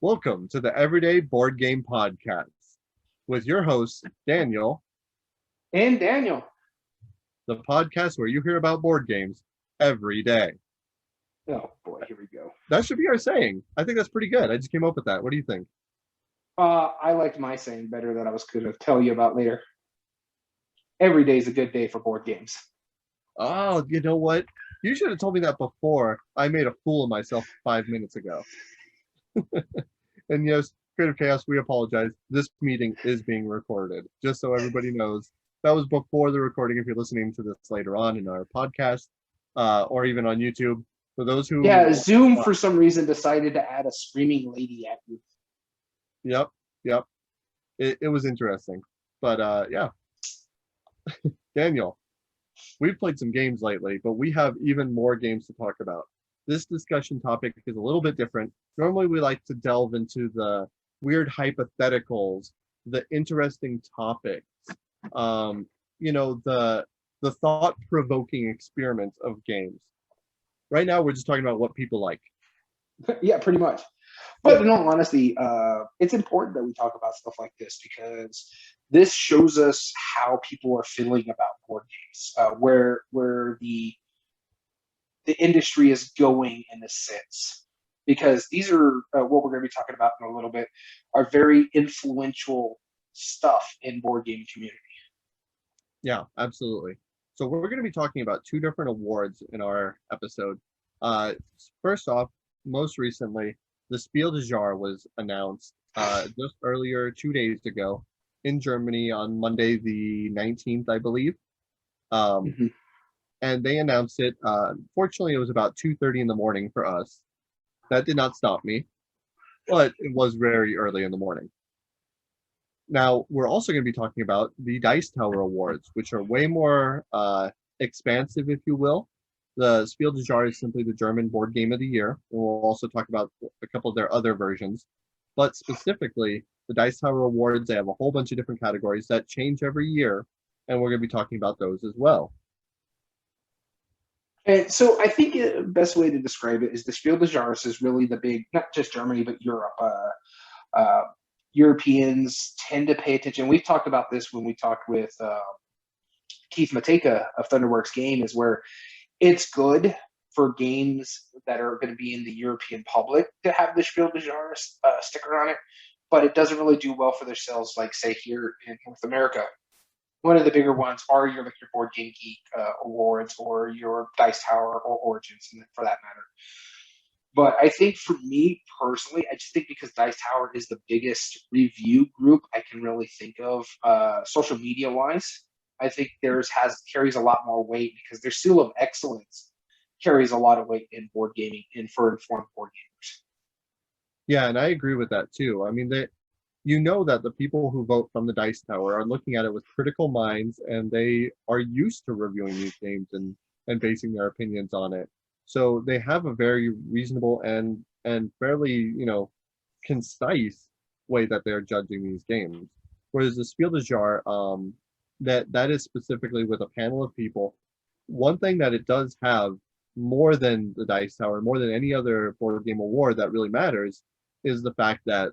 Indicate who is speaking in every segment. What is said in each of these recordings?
Speaker 1: Welcome to the Everyday Board Game Podcast with your host, Daniel,
Speaker 2: And Daniel.
Speaker 1: the podcast where you hear about board games every day.
Speaker 2: Oh boy, here we go.
Speaker 1: That should be our saying. I think that's pretty good. I just came up with that. What do you think?
Speaker 2: I liked my saying better that I was going to tell you about later. Every day is a good day for board games.
Speaker 1: Oh, you know what? You should have told me that before. I made a fool of myself 5 minutes ago. And yes, Creative Chaos, we apologize. This meeting is being recorded, just so everybody knows. That was before the recording if you're listening to this later on in our podcast or even on YouTube. For those who...
Speaker 2: Yeah, Zoom for some reason decided to add a screaming lady at you.
Speaker 1: Yep. It was interesting. But yeah. Daniel, we've played some games lately, but we have even more games to talk about. This discussion topic is a little bit different. Normally, we like to delve into the weird hypotheticals, the interesting topics, the thought-provoking experiments of games. Right now, we're just talking about what people like.
Speaker 2: Yeah, pretty much. But in all honesty, it's important that we talk about stuff like this because this shows us how people are feeling about board games, where the industry is going in a sense. Because these are what we're going to be talking about in a little bit, are very influential stuff in board game community.
Speaker 1: Yeah, absolutely. So we're going to be talking about two different awards in our episode. First off, most recently, the Spiel was announced just earlier, 2 days ago, in Germany on Monday the 19th, I believe. And they announced it. Fortunately, it was about 2:30 in the morning for us. That did not stop me, but it was very early in the morning. Now, we're also going to be talking about the DiceTower Awards, which are way more expansive, if you will. The Spiel is simply the German board game of the year, and we'll also talk about a couple of their other versions. But specifically, the DiceTower Awards, they have a whole bunch of different categories that change every year, and we're going to be talking about those as well.
Speaker 2: And so I think the best way to describe it is the Spiel des Jahres is really the big, not just Germany, but Europe. Europeans tend to pay attention. We've talked about this when we talked with Keith Mateka of Thunderworks Game, is where it's good for games that are going to be in the European public to have the Spiel des Jahres sticker on it, but it doesn't really do well for their sales, like, say, here in North America. One of the bigger ones are your Board Game Geek awards or your DiceTower or Origins, for that matter. But I think for me personally, I just think because DiceTower is the biggest review group I can really think of, social media wise, I think theirs carries a lot more weight because their seal of excellence carries a lot of weight in board gaming and for informed board gamers.
Speaker 1: Yeah, and I agree with that too. I mean, that the people who vote from the DiceTower are looking at it with critical minds, and they are used to reviewing these games and basing their opinions on it. So they have a very reasonable and fairly, concise way that they're judging these games. Whereas the Spiel des Jahres, that is specifically with a panel of people. One thing that it does have more than the DiceTower, more than any other board game award that really matters, is the fact that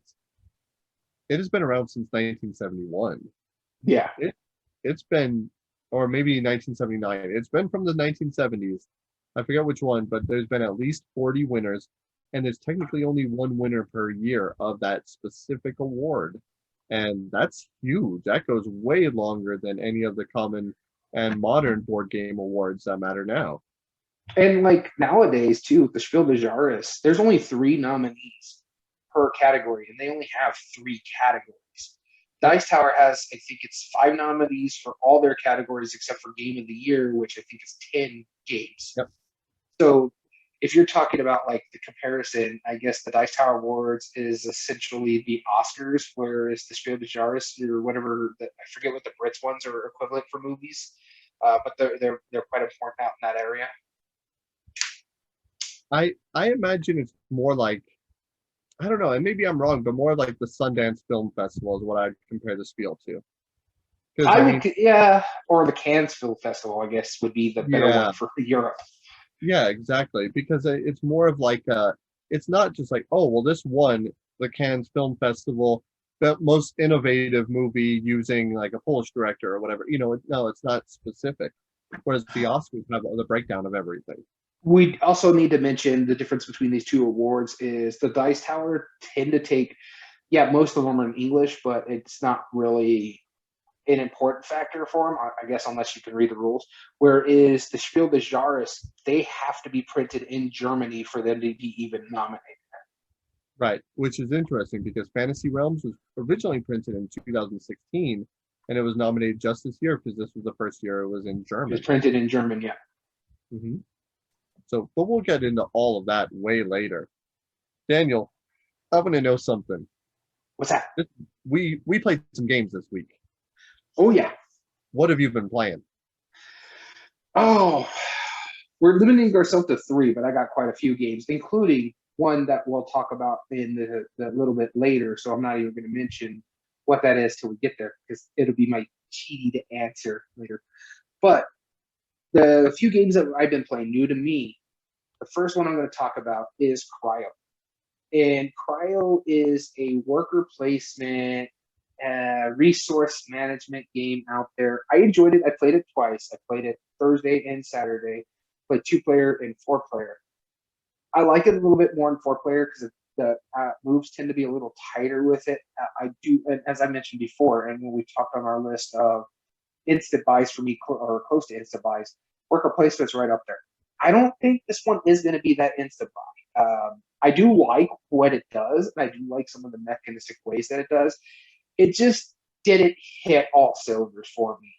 Speaker 1: it has been around since 1971.
Speaker 2: Yeah.
Speaker 1: It's been, or maybe 1979. It's been from the 1970s. I forget which one, but there's been at least 40 winners, and there's technically only one winner per year of that specific award. And that's huge. That goes way longer than any of the common and modern board game awards that matter now.
Speaker 2: And like nowadays too, the Spiel des Jahres, there's only 3 nominees per category, and they only have 3 categories. DiceTower has, I think it's 5 nominees for all their categories except for Game of the Year, which I think is 10 games.
Speaker 1: Yep.
Speaker 2: So if you're talking about like the comparison, I guess the DiceTower Awards is essentially the Oscars, whereas the Spiel des Jahres or whatever, I forget what the Brits ones are equivalent for movies, but they're quite important out in that area.
Speaker 1: I imagine it's more like, I don't know, and maybe I'm wrong, but more like the Sundance Film Festival is what I'd compare the Spiel to.
Speaker 2: Or the Cannes Film Festival, I guess, would be the better one for Europe.
Speaker 1: Yeah, exactly, because it's more of like it's not just like, oh, well, this won, the Cannes Film Festival, the most innovative movie using like a Polish director or whatever. No, it's not specific. Whereas the Oscars have the breakdown of everything.
Speaker 2: We also need to mention the difference between these two awards is the DiceTower tend to take, yeah, most of them are in English, but it's not really an important factor for them, I guess, unless you can read the rules. Whereas the Spiel des Jahres, they have to be printed in Germany for them to be even nominated.
Speaker 1: Right, which is interesting because Fantasy Realms was originally printed in 2016, and it was nominated just this year because this was the first year it was in German.
Speaker 2: It's printed in German, yeah.
Speaker 1: Mm-hmm. So, but we'll get into all of that way later. Daniel, I want to know something.
Speaker 2: What's that?
Speaker 1: We played some games this week.
Speaker 2: Oh, yeah.
Speaker 1: What have you been playing?
Speaker 2: Oh, we're limiting ourselves to 3, but I got quite a few games, including one that we'll talk about in the little bit later. So I'm not even going to mention what that is till we get there because it'll be my cheaty to answer later. But the few games that I've been playing new to me, the first one I'm going to talk about is Cryo. And Cryo is a worker placement resource management game out there. I enjoyed it. I played it twice. I played it Thursday and Saturday. Played 2-player and 4-player. I like it a little bit more in 4-player because the moves tend to be a little tighter with it. I do, and as I mentioned before, and when we talked on our list of instant buys for me, or close to instant buys, worker placement's right up there. I don't think this one is going to be that instant buy. I do like what it does, and I do like some of the mechanistic ways that it does. It just didn't hit all cylinders for me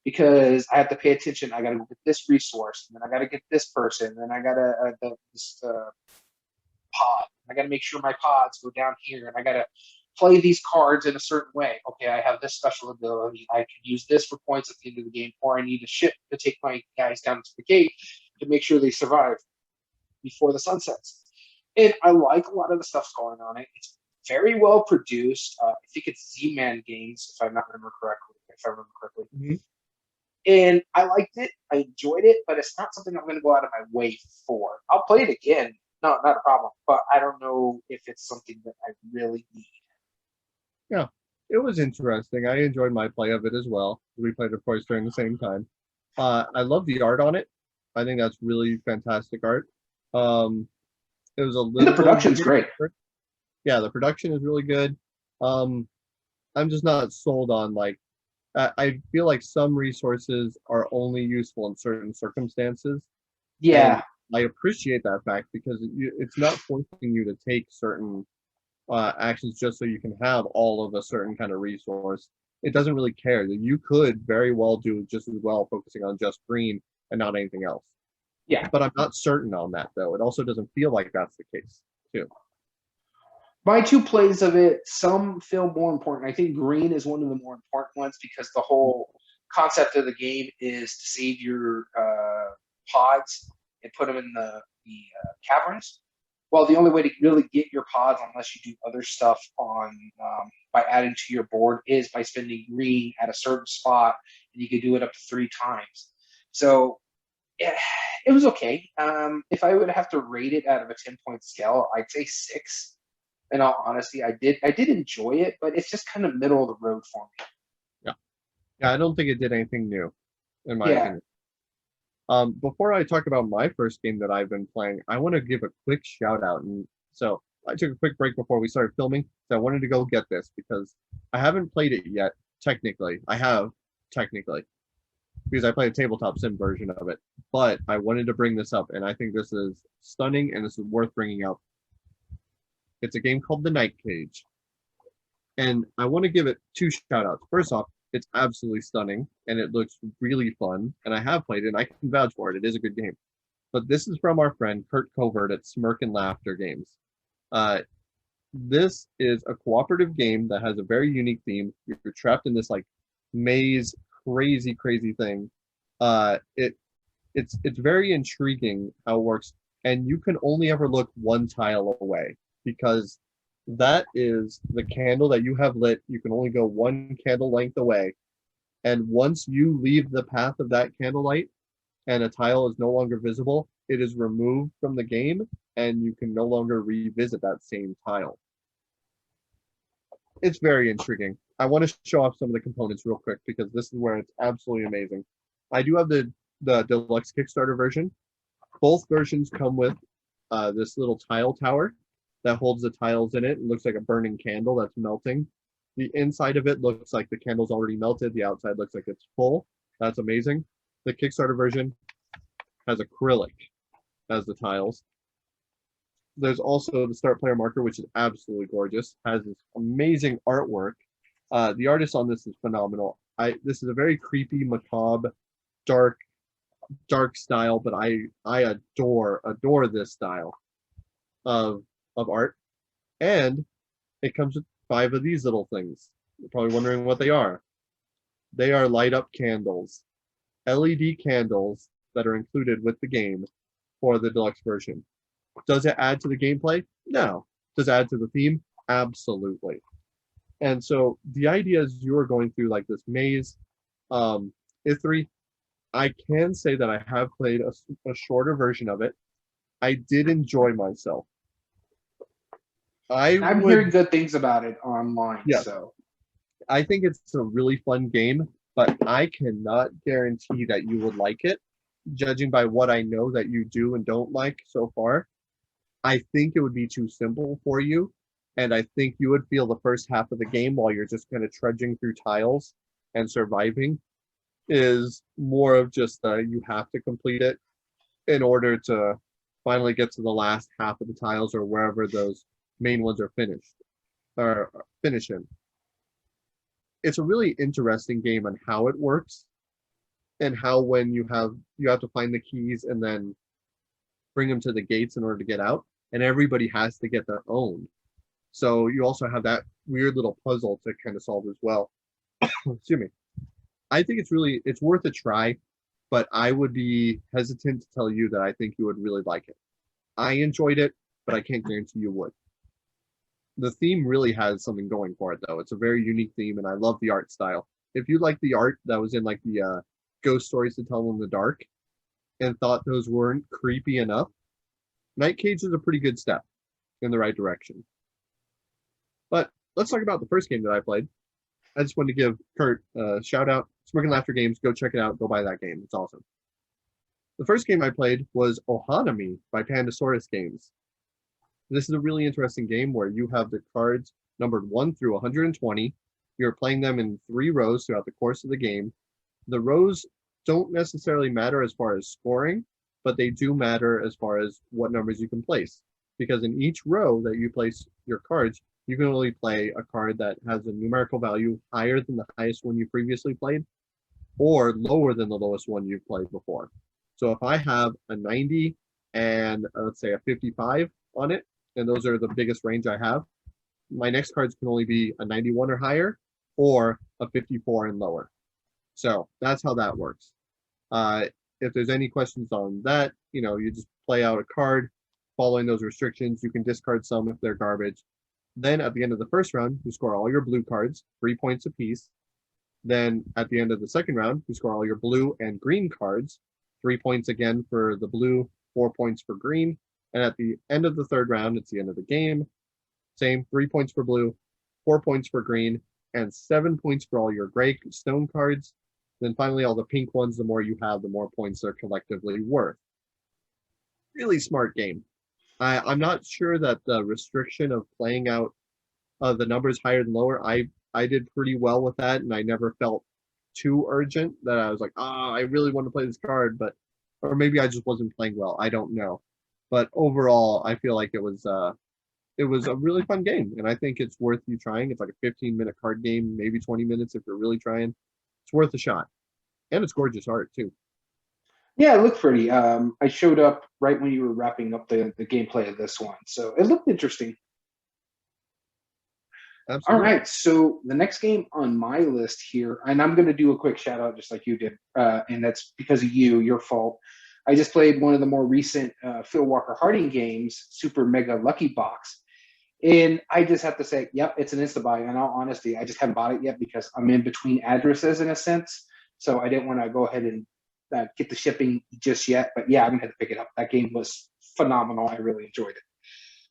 Speaker 2: because I have to pay attention. I got to get this resource, and then I got to get this person, and then I got to this pod. I got to make sure my pods go down here, and I got to play these cards in a certain way. Okay, I have this special ability. I can use this for points at the end of the game, or I need a ship to take my guys down to the gate to make sure they survive before the sun sets. And I like a lot of the stuff going on it. It's very well produced. I think it's Z-Man Games, if I remember correctly.
Speaker 1: Mm-hmm.
Speaker 2: And I liked it. I enjoyed it, but it's not something I'm going to go out of my way for. I'll play it again. No, not a problem. But I don't know if it's something that I really need.
Speaker 1: Yeah, it was interesting. I enjoyed my play of it as well. We played, of course, during the same time. I love the art on it. I think that's really fantastic art. It was a little.
Speaker 2: And the production's great.
Speaker 1: Yeah, the production is really good. I'm just not sold on like. I feel like some resources are only useful in certain circumstances.
Speaker 2: Yeah.
Speaker 1: And I appreciate that fact because it's not forcing you to take certain actions just so you can have all of a certain kind of resource. It doesn't really care. You could very well do just as well focusing on just green and not anything else.
Speaker 2: Yeah.
Speaker 1: But I'm not certain on that, though. It also doesn't feel like that's the case, too.
Speaker 2: My 2 plays of it, some feel more important. I think green is one of the more important ones because the whole concept of the game is to save your pods and put them in the caverns. Well, the only way to really get your pods, unless you do other stuff on by adding to your board, is by spending green at a certain spot, and you can do it up to 3 times. So it was okay. If I would have to rate it out of a 10-point scale, I'd say 6. In all honesty, I did enjoy it, but it's just kind of middle of the road for me.
Speaker 1: Yeah, I don't think it did anything new, in my opinion. Before I talk about my first game that I've been playing, I want to give a quick shout out. And so I took a quick break before we started filming, so I wanted to go get this because I haven't played it yet, technically. I have, technically, because I played a tabletop sim version of it. But I wanted to bring this up, and I think this is stunning, and this is worth bringing up. It's a game called The Night Cage. And I want to give it 2 shout outs. First off, it's absolutely stunning and it looks really fun. And I have played it and I can vouch for it. It is a good game. But this is from our friend Kurt Covert at Smirk and Laughter Games. This is a cooperative game that has a very unique theme. You're trapped in this like maze, crazy thing. It's very intriguing how it works. And you can only ever look 1 tile away. Because that is the candle that you have lit. You can only go 1 candle length away. And once you leave the path of that candlelight and a tile is no longer visible, it is removed from the game and you can no longer revisit that same tile. It's very intriguing. I want to show off some of the components real quick because this is where it's absolutely amazing. I do have the deluxe Kickstarter version. Both versions come with this little tile tower that holds the tiles in it. It looks like a burning candle that's melting. The inside of it looks like the candle's already melted. The outside looks like it's full. That's amazing. The Kickstarter version has acrylic as the tiles. There's also the start player marker, which is absolutely gorgeous. Has this amazing artwork. The artist on this is phenomenal. This is a very creepy, macabre, dark style, but I adore this style of art. And it comes with 5 of these little things. You're probably wondering what they are. They are light up candles, LED candles that are included with the game for the deluxe version. Does it add to the gameplay? No. Does it add to the theme? Absolutely. And so the idea is you're going through like this maze. I3, I can say that I have played a shorter version of it. I did enjoy myself.
Speaker 2: I'm hearing good things about it online.
Speaker 1: Yeah.
Speaker 2: So
Speaker 1: I think it's a really fun game, but I cannot guarantee that you would like it, judging by what I know that you do and don't like so far. I think it would be too simple for you, and I think you would feel the first half of the game while you're just kind of trudging through tiles and surviving is more of just you have to complete it in order to finally get to the last half of the tiles or wherever those main ones are finished or finish in. It's a really interesting game on how it works and how when you have to find the keys and then bring them to the gates in order to get out, and everybody has to get their own. So you also have that weird little puzzle to kind of solve as well. Excuse me. I think it's worth a try, but I would be hesitant to tell you that I think you would really like it. I enjoyed it, but I can't guarantee you would. The theme really has something going for it, though. It's a very unique theme, and I love the art style. If you like the art that was in like the ghost stories to tell in the dark, and thought those weren't creepy enough, Night Cage is a pretty good step in the right direction. But let's talk about the first game that I played. I just wanted to give Kurt a shout out. Smirk and Laughter Games. Go check it out. Go buy that game. It's awesome. The first game I played was Ohanami by Pandasaurus Games. This is a really interesting game where you have the cards numbered 1 through 120. You're playing them in 3 rows throughout the course of the game. The rows don't necessarily matter as far as scoring, but they do matter as far as what numbers you can place. Because in each row that you place your cards, you can only play a card that has a numerical value higher than the highest one you previously played, or lower than the lowest one you've played before. So if I have a 90 and let's say a 55 on it, and those are the biggest range I have, my next cards can only be a 91 or higher, or a 54 and lower. So that's how that works. If there's any questions on that, you just play out a card following those restrictions. You can discard some if they're garbage. Then at the end of the first round, you score all your blue cards, 3 points apiece. Then at the end of the second round, you score all your blue and green cards, 3 points again for the blue, 4 points for green. And at the end of the third round, it's the end of the game. Same, 3 points for blue, 4 points for green, and 7 points for all your gray stone cards. Then finally, all the pink ones, the more you have, the more points they're collectively worth. Really smart game. I'm not sure that the restriction of playing out the numbers higher than lower, I did pretty well with that, and I never felt too urgent that I was like, I really want to play this card, or maybe I just wasn't playing well. I don't know. But overall, I feel like it was a really fun game, and I think it's worth you trying. It's like a 15-minute card game, maybe 20 minutes if you're really trying. It's worth a shot. And it's gorgeous art, too.
Speaker 2: yeah, it looked pretty. I showed up right when you were wrapping up the gameplay of this one, so it looked interesting.
Speaker 1: Absolutely.
Speaker 2: All right, so the next game on my list here, and I'm going to do a quick shout out just like you did, and that's because of your fault. I just played one of the more recent Phil Walker Harding games, Super Mega Lucky Box. And I just have to say, yep, it's an insta-buy. In all honesty, I just haven't bought it yet because I'm in between addresses in a sense. So I didn't want to go ahead and get the shipping just yet. But yeah, I'm going to have to pick it up. That game was phenomenal. I really enjoyed it.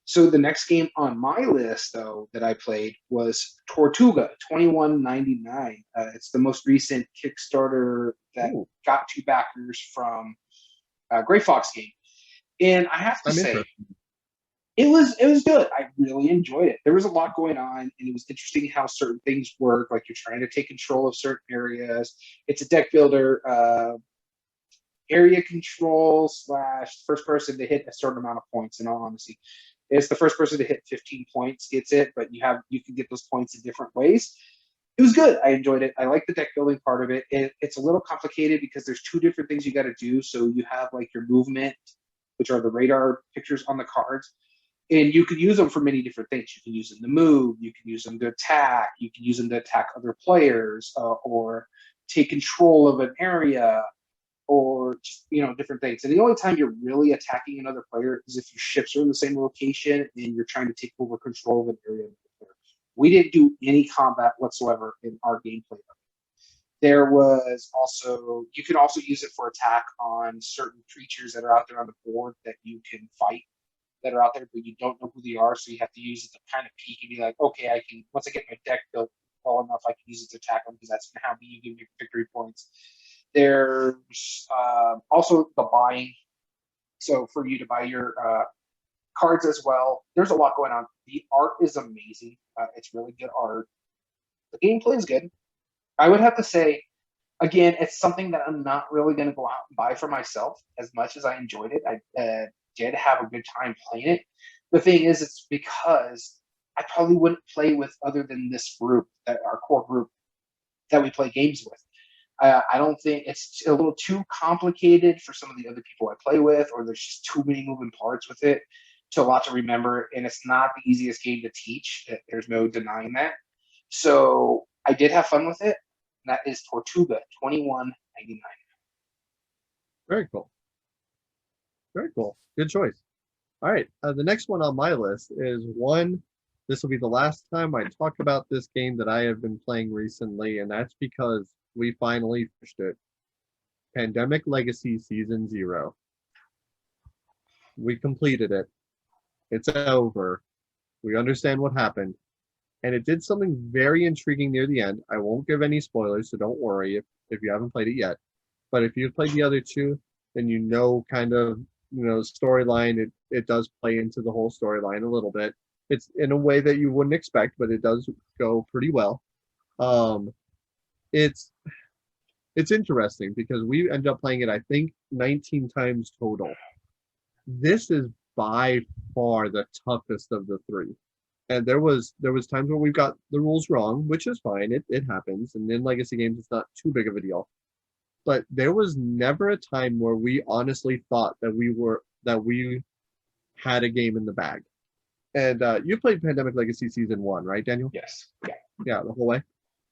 Speaker 2: So the next game on my list, though, that I played was Tortuga 2199. It's the most recent Kickstarter that
Speaker 1: Ooh,
Speaker 2: got two backers from Gray Fox game. And I have to
Speaker 1: I'm
Speaker 2: say,
Speaker 1: interested.
Speaker 2: it was good. I really enjoyed it. There was a lot going on, and it was interesting how certain things work. Like you're trying to take control of certain areas. It's a deck builder, area control slash first person to hit a certain amount of points. In all honesty, it's the first person to hit 15 points gets it, but you can get those points in different ways. It was good. I enjoyed it. I like the deck building part of it. It's a little complicated because there's two different things you got to do. So you have like your movement, which are the radar pictures on the cards, and you can use them for many different things. You can use them to move. You can use them to attack. You can use them to attack other players, or take control of an area, or just different things. And the only time you're really attacking another player is if your ships are in the same location and you're trying to take over control of an area. We didn't do any combat whatsoever in our gameplay. There was also you can also use it for attack on certain creatures that are out there on the board that you can fight that are out there, but you don't know who they are, so you have to use it to kind of peek and be like, okay, I can once I get my deck built well enough, I can use it to attack them because that's how you give your victory points. There's also the buying, so for you to buy your cards as well. There's a lot going on. The art is amazing. It's really good art. The gameplay is good. I would have to say, again, it's something that I'm not really going to go out and buy for myself. As much as I enjoyed it, I did have a good time playing it. The thing is, it's because I probably wouldn't play with other than this group, that our core group that we play games with. I don't think it's a little too complicated for some of the other people I play with, or there's just too many moving parts with it to a lot to remember, and it's not the easiest game to teach. There's no denying that. So I did have fun with it. And that is Tortuga 2199.
Speaker 1: Very cool. Very cool. Good choice. All right. The next one on my list is one. This will be the last time I talk about this game that I have been playing recently, and that's because we finally finished it. Pandemic Legacy Season 0. We completed it. It's over. We understand what happened. And it did something very intriguing near the end. I won't give any spoilers, so don't worry if you haven't played it yet. But if you've played the other two, then you know kind of, storyline. It does play into the whole storyline a little bit. It's in a way that you wouldn't expect, but it does go pretty well. It's interesting because we ended up playing it, I think, 19 times total. This is by far the toughest of the three. And there was times where we got the rules wrong, which is fine. It happens. And in Legacy games, it's not too big of a deal. But there was never a time where we honestly thought that we had a game in the bag. And you played Pandemic Legacy Season 1, right, Daniel?
Speaker 2: Yes. Yeah.
Speaker 1: Yeah, the whole way.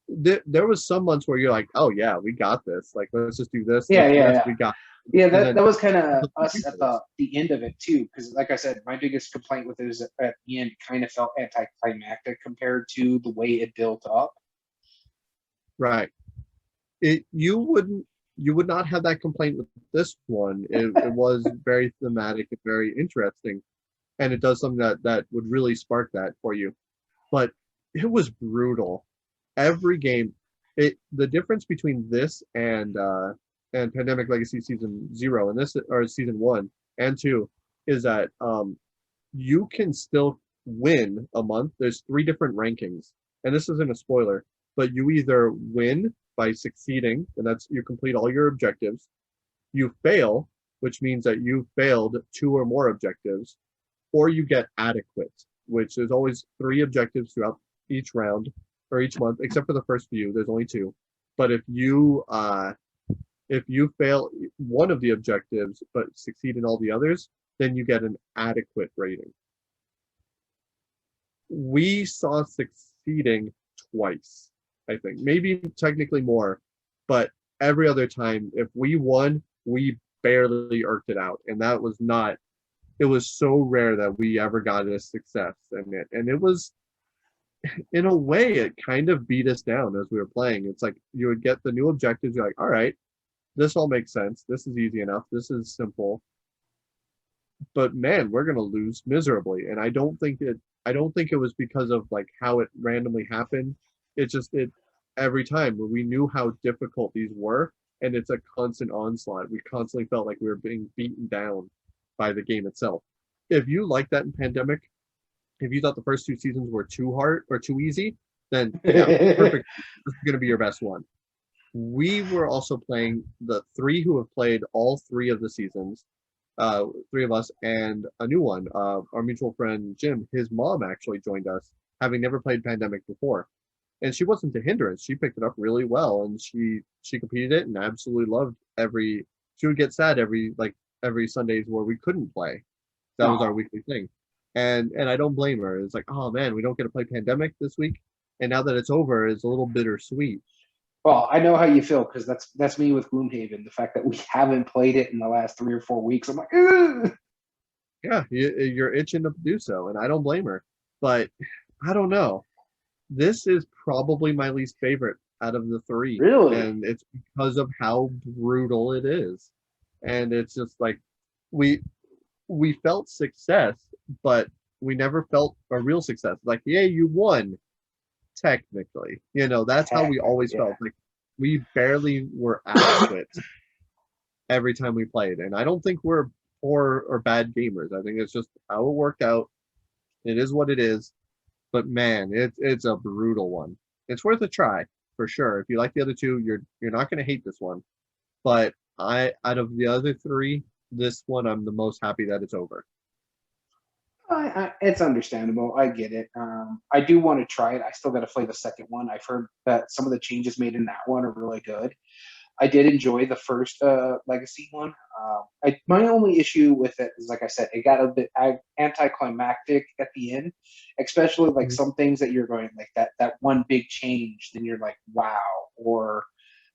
Speaker 1: There was some months where you're like, oh yeah, we got this. Like, let's just do this.
Speaker 2: Yeah.
Speaker 1: Let's do
Speaker 2: Yeah.
Speaker 1: this.
Speaker 2: Yeah.
Speaker 1: We got.
Speaker 2: Yeah,
Speaker 1: And
Speaker 2: that
Speaker 1: then
Speaker 2: was kind of us at the end of it too, because like I said, my biggest complaint with it is at the end kind of felt anticlimactic compared to the way it built up.
Speaker 1: right. You would not have that complaint with this one. It was very thematic and very interesting, and it does something that would really spark that for you. But it was brutal. Every game, the difference between this and Pandemic Legacy Season 0 and this or Season 1 and 2 is that you can still win a month. There's 3 different rankings, and this isn't a spoiler, but you either win by succeeding, and that's you complete all your objectives. You fail, which means that you failed 2 or more objectives, or you get adequate, which is always 3 objectives throughout each round or each month, except for the first few. There's only 2. But if you fail one of the objectives but succeed in all the others, then you get an adequate rating. We saw succeeding twice, I think, maybe technically more, but every other time, if we won, we barely irked it out, and that was not. It was so rare that we ever got a success in it, and it was, in a way, it kind of beat us down as we were playing. It's like you would get the new objectives, you're like, all right, this all makes sense. This is easy enough. This is simple. but man, we're gonna lose miserably. And I don't think it was because of like how it randomly happened. It just it every time we knew how difficult these were, and it's a constant onslaught. We constantly felt like we were being beaten down by the game itself. If you like that in Pandemic, if you thought the first two seasons were too hard or too easy, then yeah, perfect. This is gonna be your best one. We were also playing the three who have played all three of the seasons, three of us, and a new one. Our mutual friend Jim, his mom actually joined us, having never played Pandemic before, and she wasn't a hindrance. She picked it up really well, and she competed it and absolutely loved every. She would get sad every Sundays where we couldn't play. That was our
Speaker 2: Oh,
Speaker 1: weekly thing, and I don't blame her. It's like, oh man, we don't get to play Pandemic this week, and now that it's over, it's a little bittersweet.
Speaker 2: well, I know how you feel because that's me with Gloomhaven. The fact that we haven't played it in the last 3 or 4 weeks, I'm like, ugh.
Speaker 1: Yeah, you're itching to do so, and I don't blame her. But I don't know. This is probably my least favorite out of the three,
Speaker 2: Really?
Speaker 1: and it's because of how brutal it is. And it's just like we we felt success, but we never felt a real success. Like, yeah, you won technically. That's how we
Speaker 2: Technically,
Speaker 1: always
Speaker 2: yeah.
Speaker 1: felt. Like we barely were adequate every time we played. And I don't think we're poor or bad gamers. I think it's just how it worked out. It is what it is. But man, it's a brutal one. It's worth a try for sure. If you like the other two, you're not going to hate this one. But I out of the other three, this one I'm the most happy that it's over.
Speaker 2: It's understandable. I get it. I do want to try it. I still got to play the second one. I've heard that some of the changes made in that one are really good. I did enjoy the first Legacy one. My only issue with it is, like I said, it got a bit anticlimactic at the end, especially like
Speaker 1: Mhm.
Speaker 2: some things that you're going like that one big change. Then you're like, wow, or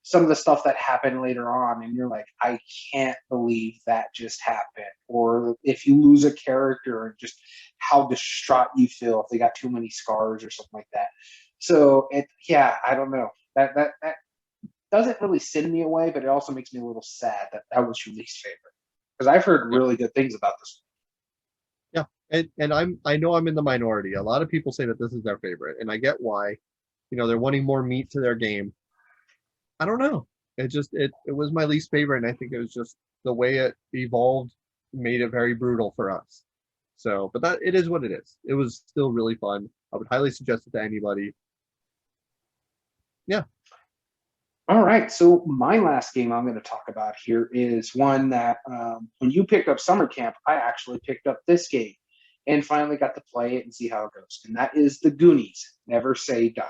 Speaker 2: some of the stuff that happened later on, and you're like, I can't believe that just happened. Or if you lose a character, and just how distraught you feel if they got too many scars or something like that. So yeah, I don't know. That doesn't really send me away, but it also makes me a little sad that that was your least favorite because I've heard
Speaker 1: Yeah,
Speaker 2: really good things about this.
Speaker 1: yeah, and I know I'm in the minority. A lot of people say that this is their favorite, and I get why. They're wanting more meat to their game. I don't know. It was my least favorite, and I think it was just the way it evolved made it very brutal for us. So, but that it is what it is. It was still really fun. I would highly suggest it to anybody. Yeah.
Speaker 2: All right, so my last game I'm going to talk about here is one that when you picked up summer camp, I actually picked up this game and finally got to play it and see how it goes. And that is the Goonies. Never Say Die.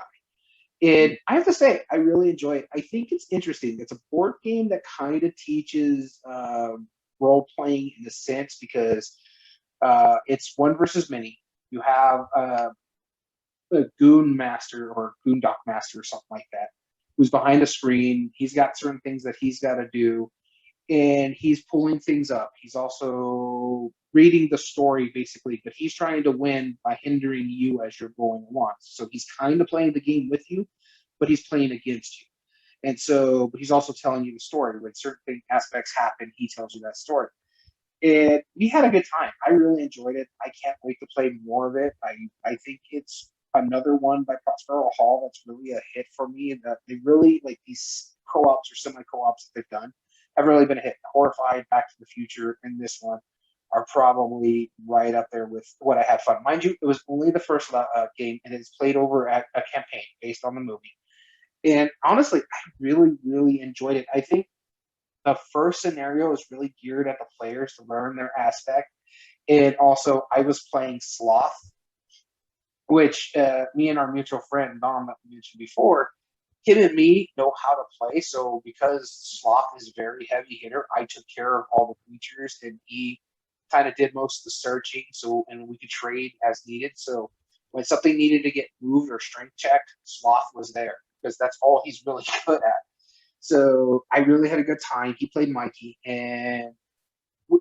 Speaker 2: And I have to say, I really enjoy it. I think it's interesting. It's a board game that kind of teaches role playing in a sense because it's one versus many. You have a goon master or goondock master or something like that who's behind a screen. He's got certain things that he's got to do, and he's pulling things up. He's also reading the story basically, but he's trying to win by hindering you as you're going along. So he's kind of playing the game with you, but he's playing against you. And so, but he's also telling you the story. When certain aspects happen, he tells you that story. And we had a good time. I really enjoyed it. I can't wait to play more of it. I think it's another one by Prospero Hall that's really a hit for me. That they really like these co-ops or semi-co-ops that they've done have really been a hit. Horrified, Back to the Future, and this one are probably right up there with what I had fun. Mind you, it was only the first game, and it's played over at a campaign based on the movie. And honestly, I really, really enjoyed it. I think the first scenario is really geared at the players to learn their aspect. And also, I was playing Sloth, which me and our mutual friend Don that we mentioned before, him and me know how to play. So because Sloth is a very heavy hitter, I took care of all the creatures, and he kind of did most of the searching. So and we could trade as needed. So when something needed to get moved or strength checked, Sloth was there because that's all he's really good at. So I really had a good time. He played Mikey, and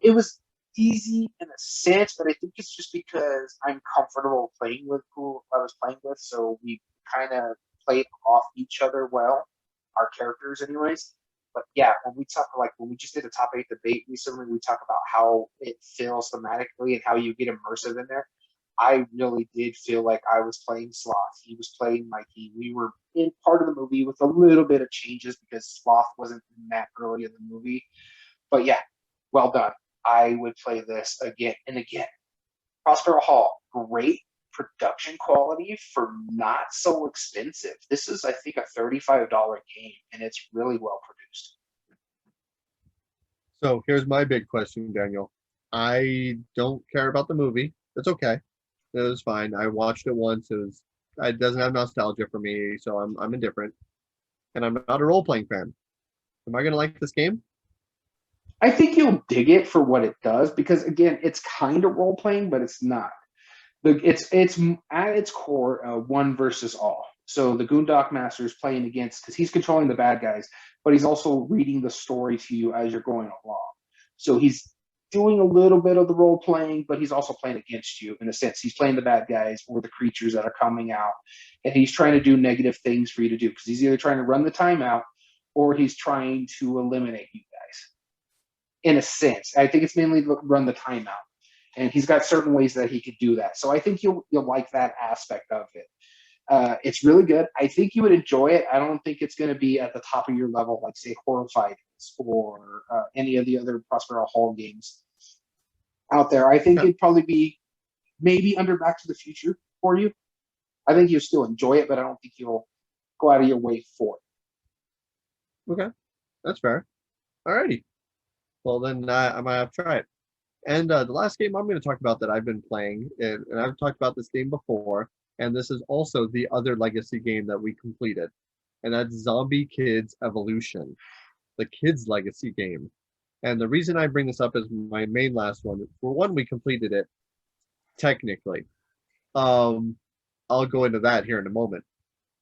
Speaker 2: it was easy in a sense, but I think it's just because I'm comfortable playing with who I was playing with. So we kind of played off each other well, our characters, anyways. But yeah, when we just did a top 8 debate recently, we talk about how it feels thematically and how you get immersive in there. I really did feel like I was playing Sloth. He was playing Mikey. We were in part of the movie with a little bit of changes because Sloth wasn't in that early in the movie. But yeah, well done. I would play this again and again. Prospero Hall, great production quality for not so expensive. This is, I think, a $35 game, and it's really well produced.
Speaker 1: So here's my big question, Daniel. I don't care about the movie. It's okay. It was fine. I watched it once. It doesn't have nostalgia for me, so I'm indifferent. And I'm not a role playing fan. Am I gonna like this game?
Speaker 2: I think you'll dig it for what it does because, again, it's kind of role playing, but it's not. It's at its core one versus all. So the Goondock Master is playing against because he's controlling the bad guys, but he's also reading the story to you as you're going along. So he's doing a little bit of the role playing, but he's also playing against you in a sense. He's playing the bad guys or the creatures that are coming out, and he's trying to do negative things for you to do because he's either trying to run the timeout or he's trying to eliminate you guys. In a sense, I think it's mainly run the timeout, and he's got certain ways that he could do that. So I think you'll like that aspect of it. It's really good. I think you would enjoy it. I don't think it's going to be at the top of your level, like say Horrified or any of the other Prospero Hall games out there. I think
Speaker 1: Okay.
Speaker 2: it'd probably be maybe under Back to the Future for you. I think you'll still enjoy it, but I don't think you'll go out of your way for it.
Speaker 1: Okay. That's fair. Alrighty. Well, then I might have to try it. And the last game I'm going to talk about that I've been playing, and I've talked about this game before, and this is also the other legacy game that we completed, and that's Zombie Kids Evolution, the kids legacy game. And the reason I bring this up is my main last one. For one, we completed it technically. Um, I'll go into that here in a moment.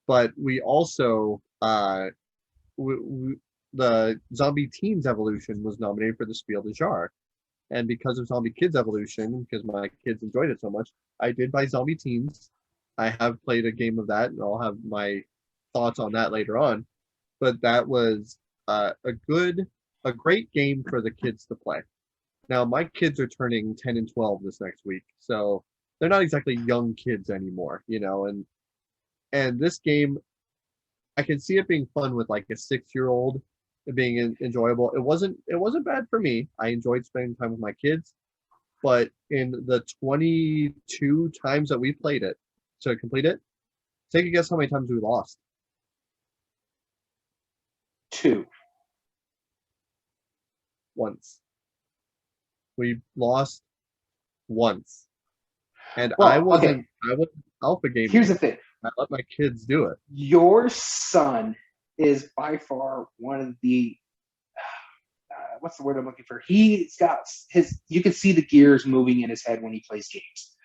Speaker 1: But we also the Zombie Teens Evolution was nominated for the Spiel des Jahres. And because of Zombie Kids Evolution, because my kids enjoyed it so much, I did buy Zombie Teens. I have played a game of that, and I'll have my thoughts on that later on. But that was a great game for the kids to play. Now, my kids are turning 10 and 12 this next week, so they're not exactly young kids anymore, and this game, I can see it being fun with like a 6-year-old, being enjoyable. It wasn't bad for me. I enjoyed spending time with my kids, but in the 22 times that we played it to complete it, take a guess how many times we lost.
Speaker 2: 2.
Speaker 1: Once. We lost once, and
Speaker 2: Well, okay.
Speaker 1: I wasn't alpha gaming.
Speaker 2: Here's the thing.
Speaker 1: I let my kids do it.
Speaker 2: Your son is by far one of the what's the word I'm looking for? He's got you can see the gears moving in his head when he plays games.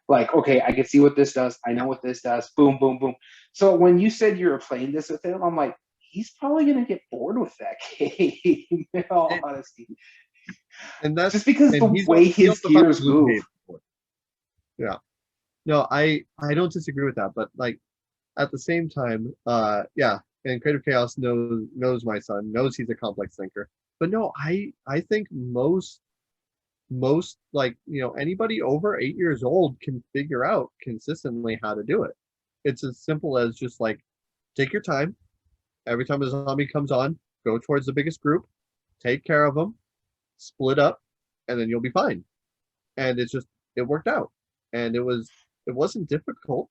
Speaker 2: Like, okay, I can see what this does. I know what this does. Boom, boom, boom. So when you said you were playing this with him, I'm like, he's probably going to get bored with that game, in all honesty.
Speaker 1: And that's
Speaker 2: just because the way his gears move.
Speaker 1: Yeah. No, I don't disagree with that, but like at the same time, yeah, and Creative Chaos knows my son, knows he's a complex thinker. But no, I think most like anybody over 8 years old can figure out consistently how to do it. It's as simple as just like take your time. Every time a zombie comes on, go towards the biggest group, take care of them, split up, and then you'll be fine. And it worked out, and it wasn't difficult.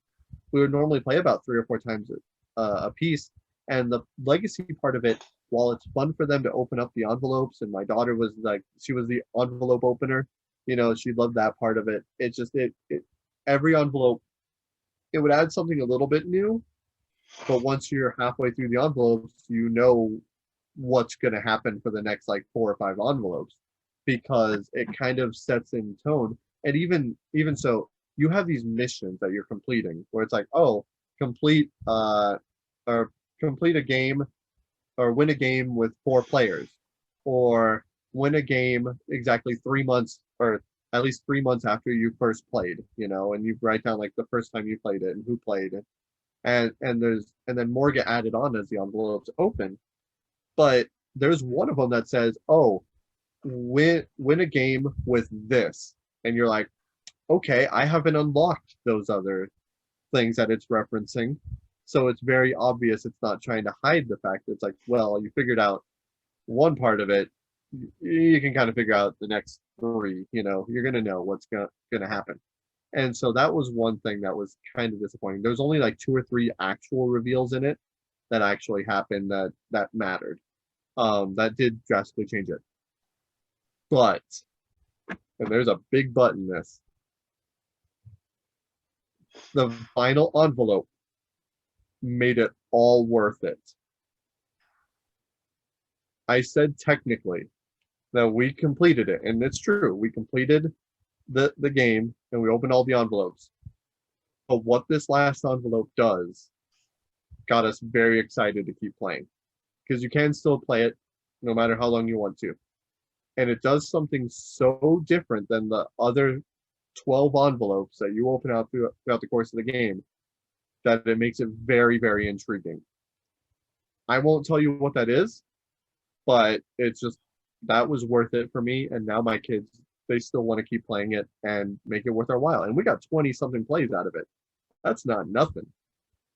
Speaker 1: We would normally play about 3 or 4 times a piece, and the legacy part of it, while it's fun for them to open up the envelopes, and my daughter was like, she was the envelope opener, she loved that part of it. It just every envelope, it would add something a little bit new, but once you're halfway through the envelopes, you know what's going to happen for the next like 4 or 5 envelopes, because it kind of sets in tone. And even so, you have these missions that you're completing where it's like, oh, complete or complete a game or win a game with 4 players, or win a game exactly 3 months, or at least 3 months after you first played, and you write down like the first time you played it and who played it, and then more get added on as the envelopes open. But there's one of them that says, "Oh, win a game with this," and you're like, "Okay, I haven't unlocked those other things that it's referencing." So it's very obvious it's not trying to hide the fact that it's like, well, you figured out one part of it, you can kind of figure out the next three. You're gonna know what's gonna happen. And so that was one thing that was kind of disappointing. There's only like two or three actual reveals in it that actually happened that mattered. That did drastically change it. But, and there's a big but in this, the final envelope made it all worth it. I said technically that we completed it, and it's true. We completed the game and we opened all the envelopes. But what this last envelope does got us very excited to keep playing, because you can still play it no matter how long you want to. And it does something so different than the other 12 envelopes that you open out throughout the course of the game that it makes it very, very intriguing. I won't tell you what that is, but it's just, that was worth it for me. And now my kids, they still want to keep playing it and make it worth our while. And we got 20 something plays out of it. That's not nothing.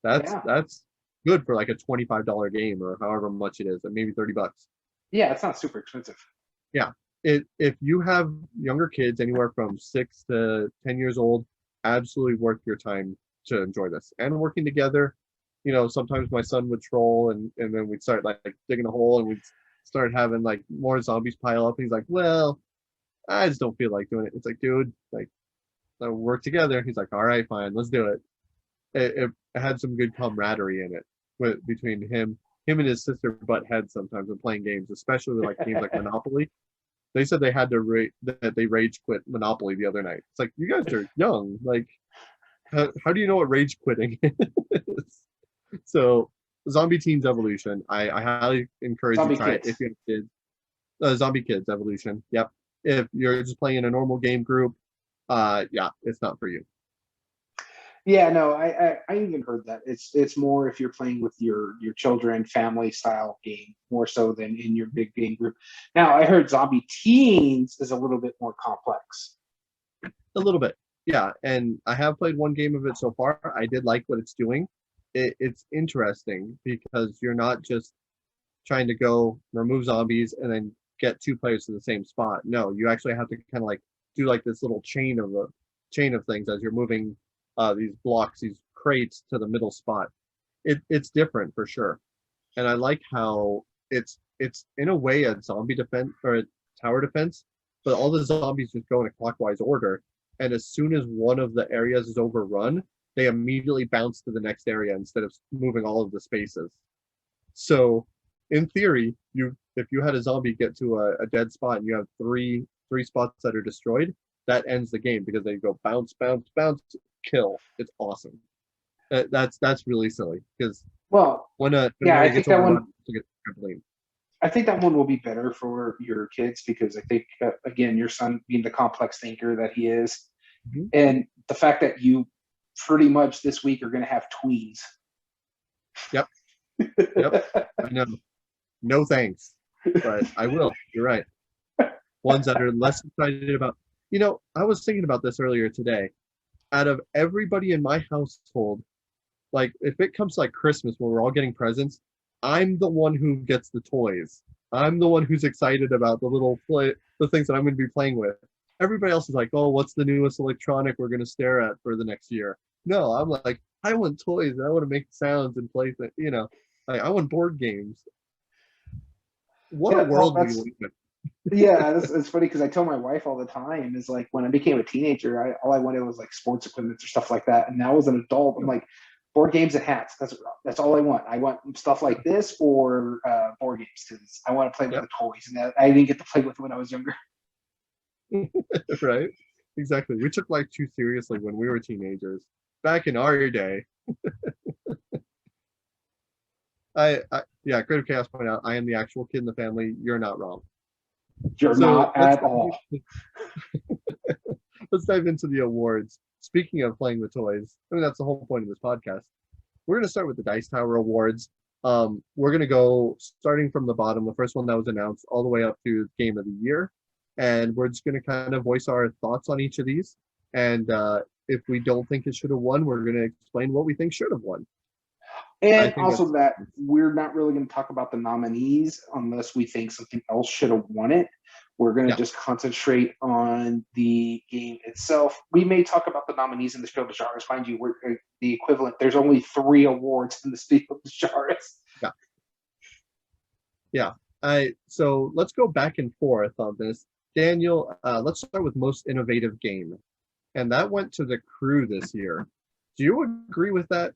Speaker 1: That's good for like a $25 game or however much it is, and maybe $30.
Speaker 2: Yeah, it's not super expensive.
Speaker 1: Yeah. If you have younger kids anywhere from 6 to 10 years old, absolutely worth your time to enjoy this. And working together, sometimes my son would troll and then we'd start like digging a hole and we'd start having like more zombies pile up. And he's like, well, I just don't feel like doing it. It's like, dude, like, work together. He's like, all right, fine, let's do it. It had some good camaraderie in it between him and his sister butt heads sometimes when playing games, especially like games like Monopoly. They said they had to that they rage quit Monopoly the other night. It's like, you guys are young. Like, how do you know what rage quitting is? So, Zombie Teens Evolution, I highly encourage you to try it if you have kids. Zombie Kids Evolution. Yep. If you're just playing in a normal game group, yeah, it's not for you.
Speaker 2: Yeah, no, I even heard that it's more if you're playing with your children, family style game, more so than in your big game group. Now, I heard Zombie Teens is a little bit more complex.
Speaker 1: A little bit, yeah. And I have played one game of it so far. I did like what it's doing. It's interesting because you're not just trying to go remove zombies and then get two players to the same spot. No, you actually have to kind of like do like this little chain of things as you're moving these blocks, these crates to the middle spot. It's different for sure. And I like how it's in a way a zombie defense or a tower defense, but all the zombies just go in a clockwise order. And as soon as one of the areas is overrun, they immediately bounce to the next area instead of moving all of the spaces. So in theory, if you had a zombie get to a dead spot and you have three spots that are destroyed, that ends the game because they go bounce, bounce, bounce, kill. It's awesome. That's really silly because
Speaker 2: I think that one. I think that one will be better for your kids because I think again, your son being the complex thinker that he is, and the fact that you pretty much this week are going to have tweens.
Speaker 1: Yep. I know. No thanks, but I will. You're right. Ones that are less excited about. I was thinking about this earlier today. Out of everybody in my household, like if it comes to like Christmas where we're all getting presents, I'm the one who gets the toys. I'm the one who's excited about the things that I'm going to be playing with. Everybody else is like, oh, what's the newest electronic we're going to stare at for the next year? No, I'm like, I want toys. I want to make sounds and play things. Like, I want board games. What a world we live in.
Speaker 2: Yeah, it's funny because I tell my wife all the time is like when I became a teenager, all I wanted was like sports equipment or stuff like that. And now as an adult, I'm like board games and hats. That's all I want. I want stuff like this or board games because I want to play with the toys, and I didn't get to play with when I was younger.
Speaker 1: Right? Exactly. We took life too seriously when we were teenagers. Back in our day. Creative Chaos pointed out, I am the actual kid in the family. You're not wrong.
Speaker 2: You're not at all.
Speaker 1: Let's dive into the awards. Speaking of playing with toys, I mean, that's the whole point of this podcast. We're going to start with the DiceTower Awards. We're gonna go starting from the bottom, the first one that was announced, all the way up to Game of the Year, and we're just gonna kind of voice our thoughts on each of these. And if we don't think it should have won, we're gonna explain what we think should have won. I
Speaker 2: And
Speaker 1: think
Speaker 2: also
Speaker 1: it's
Speaker 2: that we're not really going to talk about the nominees unless we think something else should have won it. We're going to
Speaker 1: yeah,
Speaker 2: just concentrate on the game itself. We may talk about the nominees in the Spiel des Jahres. Mind you, we're the equivalent. There's only 3 awards in the Spiel des Jahres.
Speaker 1: yeah, yeah. So let's go back and forth on this. Daniel, let's start with most innovative game, and that went to The Crew this year. Do you agree with that?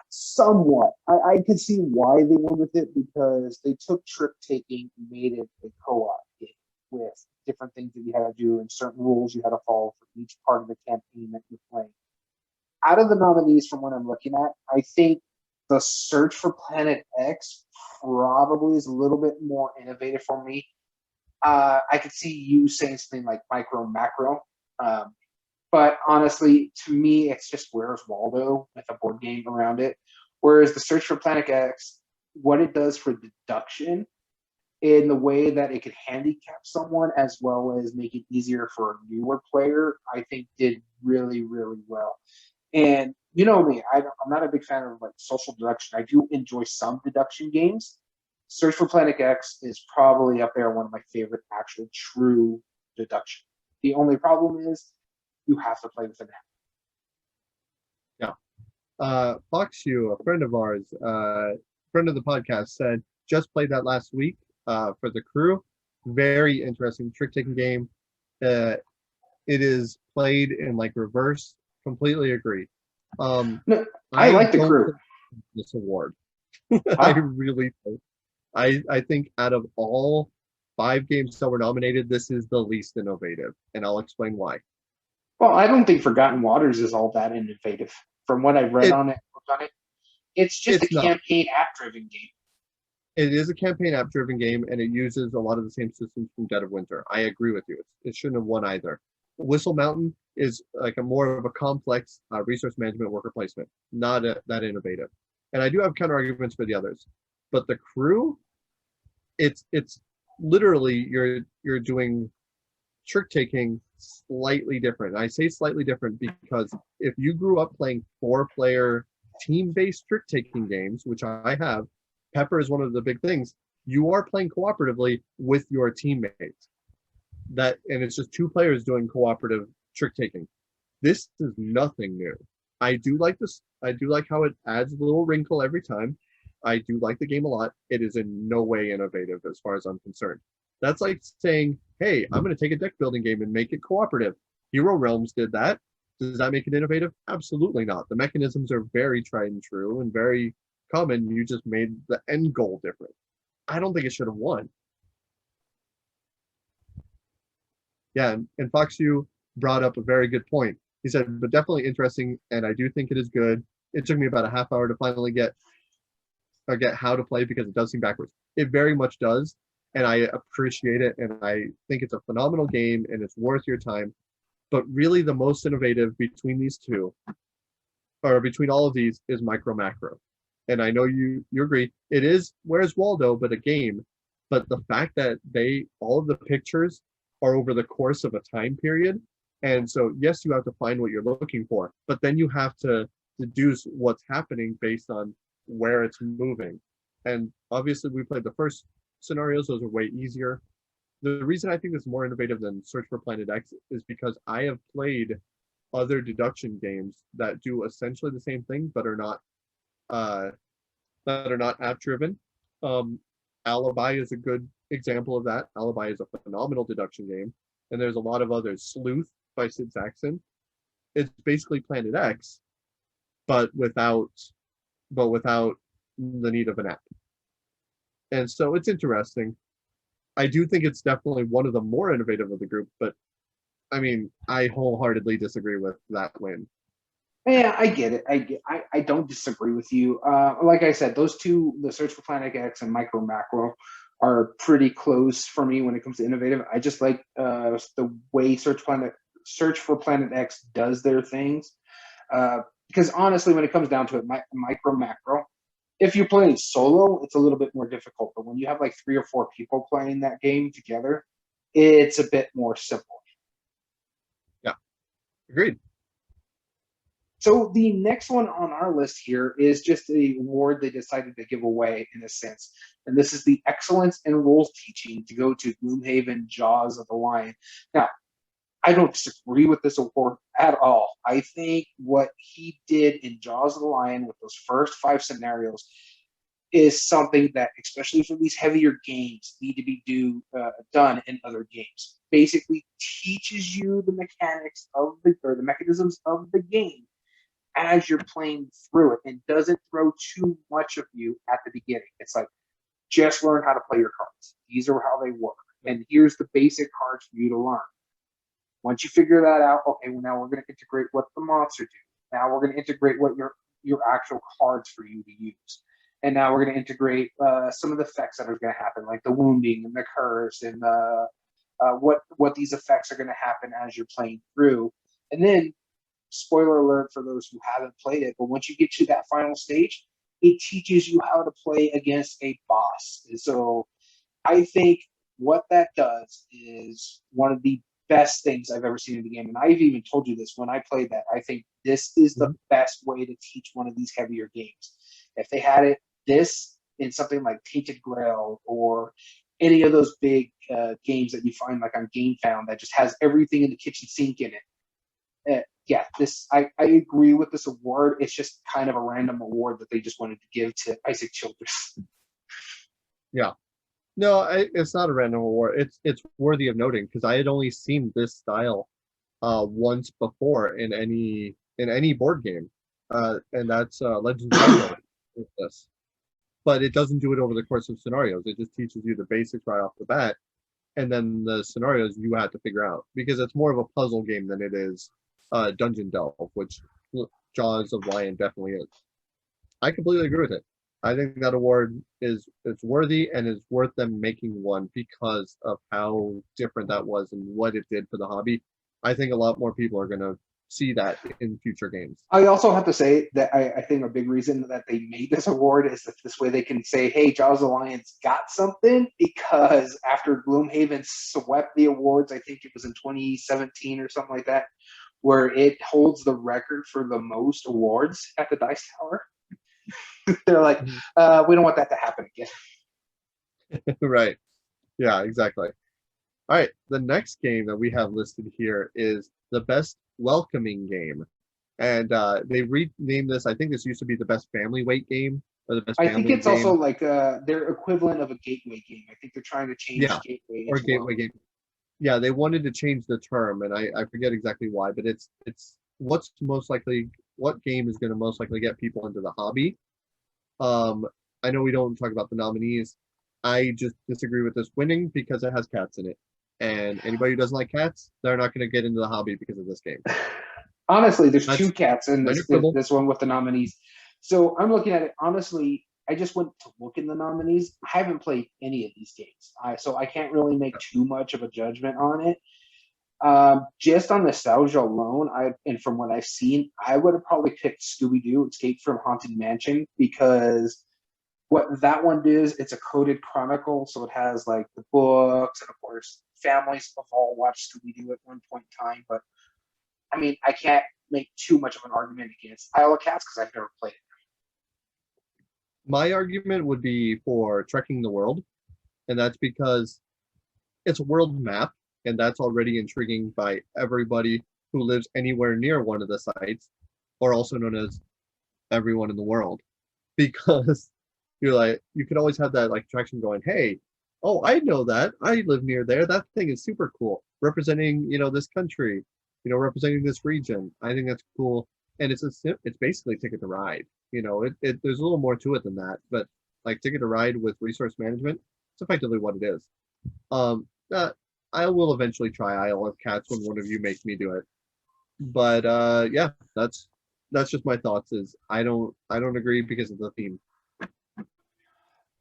Speaker 2: Somewhat. I could see why they went with it because they took trick taking and made it a co-op game with different things that you had to do and certain rules you had to follow for each part of the campaign that you're playing. Out of the nominees from what I'm looking at, I think the Search for Planet X probably is a little bit more innovative for me. I could see you saying something like Micro Macro. But honestly, to me, it's just Where's Waldo with a board game around it. Whereas the Search for Planet X, what it does for deduction in the way that it could handicap someone as well as make it easier for a newer player, I think did really, really well. And you know me, I'm not a big fan of like social deduction. I do enjoy some deduction games. Search for Planet X is probably up there one of my favorite actual true deduction. The only problem is you have to play with an app.
Speaker 1: Yeah. Foxu, a friend of ours, friend of the podcast, said just played that last week for The Crew. Very interesting trick taking game. It is played in like reverse. Completely agree.
Speaker 2: No, I like The Crew.
Speaker 1: This award.
Speaker 2: Huh?
Speaker 1: I really don't. I think out of all 5 games that were nominated, this is the least innovative, and I'll explain why.
Speaker 2: Well, I don't think Forgotten Waters is all that innovative. From what I've read
Speaker 1: It
Speaker 2: on it, it's just a
Speaker 1: it's not.
Speaker 2: campaign app-driven game.
Speaker 1: It is a campaign app-driven game, and it uses a lot of the same systems from Dead of Winter. I agree with you. It shouldn't have won either. Whistle Mountain is like a more of a complex resource management worker placement, not that innovative. And I do have counter arguments for the others, but The Crew, it's literally you're doing trick taking slightly different. I say slightly different because if you grew up playing 4-player team-based trick taking games, which I have, Pepper is one of the big things. You are playing cooperatively with your teammates. And it's just 2 players doing cooperative trick taking. This is nothing new. I do like this. I do like how it adds a little wrinkle every time. I do like the game a lot. It is in no way innovative as far as I'm concerned. That's like saying, hey, I'm going to take a deck building game and make it cooperative. Hero Realms did that. Does that make it innovative? Absolutely not. The mechanisms are very tried and true and very common. You just made the end goal different. I don't think it should have won. Yeah, and Foxu brought up a very good point. He said, but definitely interesting, and I do think it is good. It took me about a half hour to finally get how to play because it does seem backwards. It very much does, and I appreciate it, and I think it's a phenomenal game, and it's worth your time. But really, the most innovative between these two, or between all of these, is Micro Macro. And I know you agree. It is Where's Waldo, but a game. But the fact that all of the pictures are over the course of a time period, and so yes, you have to find what you're looking for, but then you have to deduce what's happening based on where it's moving. And obviously, we played the first scenarios; those are way easier. The reason I think this is more innovative than Search for Planet X is because I have played other deduction games that do essentially the same thing, but are not app driven. Alibi is a good example of that. Alibi is a phenomenal deduction game, and there's a lot of others. Sleuth by Sid Saxon. It's basically Planet X, but without the need of an app. And so it's interesting. I do think it's definitely one of the more innovative of the group, but I mean, I wholeheartedly disagree with that win.
Speaker 2: Yeah, I get it. I don't disagree with you. Like I said, those two, the Search for Planet X and Micro Macro, are pretty close for me when it comes to innovative. I just like the way Search for Planet X does their things. because honestly, when it comes down to it, micro macro, if you're playing solo, it's a little bit more difficult. But when you have like 3 or 4 people playing that game together, it's a bit more simple.
Speaker 1: Yeah, agreed.
Speaker 2: So the next one on our list here is just a award they decided to give away in a sense. And this is the Excellence in Rules Teaching to go to Gloomhaven Jaws of the Lion. Now, I don't disagree with this award at all. I think what he did in Jaws of the Lion with those first 5 scenarios is something that, especially for these heavier games, need to be done in other games. Basically, teaches you the mechanics of the mechanisms of the game as you're playing through it, and doesn't throw too much of you at the beginning. It's like, just learn how to play your cards. These are how they work, and here's the basic cards for you to learn. Once you figure that out, okay, well, now we're going to integrate what the monster do. Now we're going to integrate what your actual cards for you to use. And now we're going to integrate some of the effects that are going to happen, like the wounding and the curse, and what these effects are going to happen as you're playing through. And then, spoiler alert for those who haven't played it, but once you get to that final stage, it teaches you how to play against a boss. And so I think what that does is one of the best things I've ever seen in the game. And I've even told you this when I played that. I think this is the best way to teach one of these heavier games. If they had this in something like Tainted Grail or any of those big games that you find like on GameFound that just has everything in the kitchen sink in it. Yeah, I agree with this award. It's just kind of a random award that they just wanted to give to Isaac Childress.
Speaker 1: Yeah. No, it's not a random award. It's worthy of noting because I had only seen this style once before in any board game, and that's Legends of Zelda with this. But it doesn't do it over the course of scenarios. It just teaches you the basics right off the bat, and then the scenarios you have to figure out because it's more of a puzzle game than it is Dungeon Delve, which Jaws of Lion definitely is. I completely agree with it. I think that award it's worthy and is worth them making one because of how different that was and what it did for the hobby. I think a lot more people are going to see that in future games.
Speaker 2: I also have to say that I think a big reason that they made this award is that this way they can say, hey, Jaws of the Lion's got something, because after Gloomhaven swept the awards, I think it was in 2017 or something like that, where it holds the record for the most awards at the Dice Tower. They're like, we don't want that to happen again.
Speaker 1: Right. Yeah, exactly. All right. The next game that we have listed here is the best welcoming game. And they renamed this. I think this used to be the best family weight game or the best family
Speaker 2: I think it's
Speaker 1: game.
Speaker 2: also like their equivalent of a gateway game. I think they're trying to change gateway
Speaker 1: or gateway game. Yeah, they wanted to change the term, and I forget exactly why, but it's what's most likely, what game is going to most likely get people into the hobby. I know we don't talk about the nominees. I just disagree with this winning because it has cats in it. And anybody who doesn't like cats, they're not going to get into the hobby because of this game.
Speaker 2: Honestly, there's 2 cats in this one with the nominees. So I'm looking at it. Honestly, I just went to look in the nominees. I haven't played any of these games, so I can't really make too much of a judgment on it. Just on nostalgia alone, and from what I've seen, I would have probably picked Scooby-Doo Escape from Haunted Mansion, because what that one does, it's a coded chronicle, so it has like the books, and of course, families have all watched Scooby-Doo at one point in time. But I mean, I can't make too much of an argument against Isle of Cats because I've never played it.
Speaker 1: My argument would be for Trekking the World, and that's because it's a world map, and that's already intriguing by everybody who lives anywhere near one of the sites, or also known as everyone in the world, because you're like, you could always have that like attraction going, hey, oh, I know that, I live near there, that thing is super cool, representing this country, representing this region. I think that's cool, and it's basically Ticket to Ride. There's a little more to it than that, but like Ticket to Ride with resource management, it's effectively what it is. I will eventually try Isle of Cats when one of you makes me do it. But yeah, that's just my thoughts. Is I don't agree because of the theme.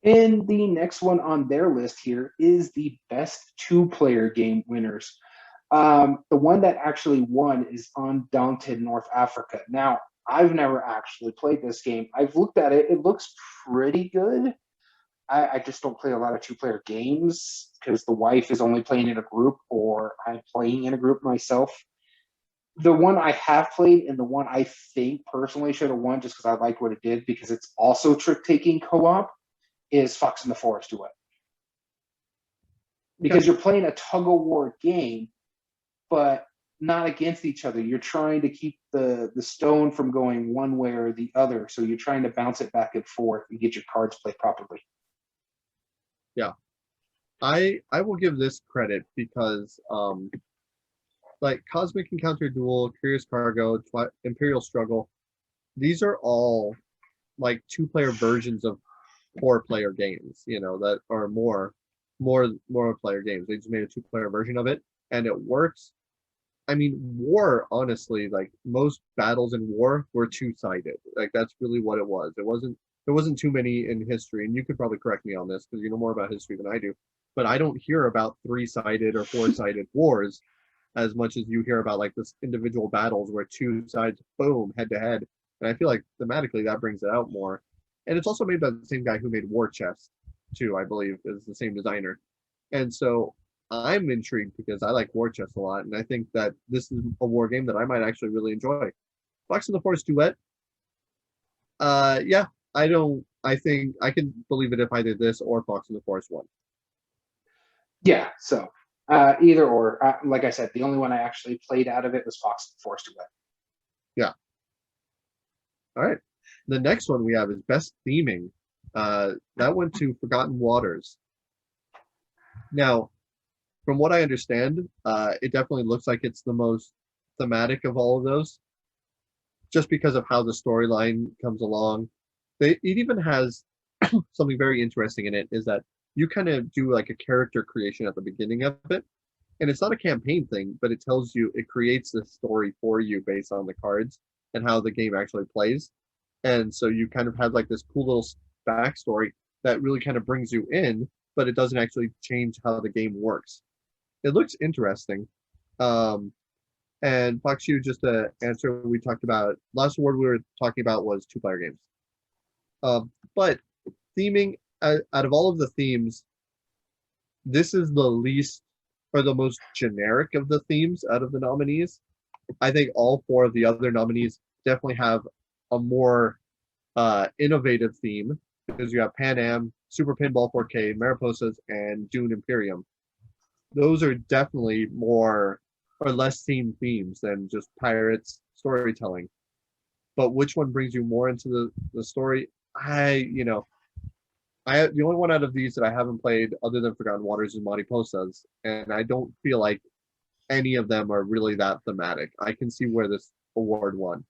Speaker 2: And the next one on their list here is the best 2-player game winners. The one that actually won is Undaunted North Africa. Now, I've never actually played this game. I've looked at it. It looks pretty good. I just don't play a lot of two-player games because the wife is only playing in a group or I'm playing in a group myself. The one I have played and the one I think personally should have won just because I liked what it did because it's also trick-taking co-op is Fox and the Forest Duet. Because you're playing a tug-of-war game, but not against each other. You're trying to keep the stone from going one way or the other. So you're trying to bounce it back and forth and get your cards played properly.
Speaker 1: Yeah. I will give this credit because like Cosmic Encounter Duel, Curious Cargo, Imperial Struggle, these are all like two-player versions of four-player games, you know, that are more player games. They just made a two-player version of it and it works. I mean, war, honestly, like most battles in war were two-sided. Like that's really what it was. There wasn't too many in history, and you could probably correct me on this because you know more about history than I do. But I don't hear about three-sided or four-sided wars as much as you hear about like this individual battles where two sides boom head to head. And I feel like thematically that brings it out more. And it's also made by the same guy who made War Chest, too, I believe, is the same designer. And so I'm intrigued because I like War Chest a lot, and I think that this is a war game that I might actually really enjoy. Fox and the Forest Duet, yeah, I think I can believe it if I did this or Fox and the Forest one.
Speaker 2: Yeah, so either or. Like I said, the only one I actually played out of it was Fox and the Forest Duet.
Speaker 1: Yeah. All right. The next one we have is Best Theming. That went to Forgotten Waters. Now, from what I understand, it definitely looks like it's the most thematic of all of those, just because of how the storyline comes along. It even has something very interesting in it, is that you kind of do like a character creation at the beginning of it. And it's not a campaign thing, but it tells you, it creates the story for you based on the cards and how the game actually plays. And so you kind of have like this cool little backstory that really kind of brings you in, but it doesn't actually change how the game works. It looks interesting. And Fox, you just to answer, we talked about last award we were talking about was two-player games. But theming, out of all of the themes, this is the least or the most generic of the themes out of the nominees. I think all four of the other nominees definitely have a more innovative theme because you have Pan Am, Super Pinball 4K, Mariposas, and Dune Imperium. Those are definitely more or less themed themes than just pirates storytelling. But which one brings you more into the story? The only one out of these that I haven't played other than Forgotten Waters is Mariposas, and I don't feel like any of them are really that thematic. I can see where this award won.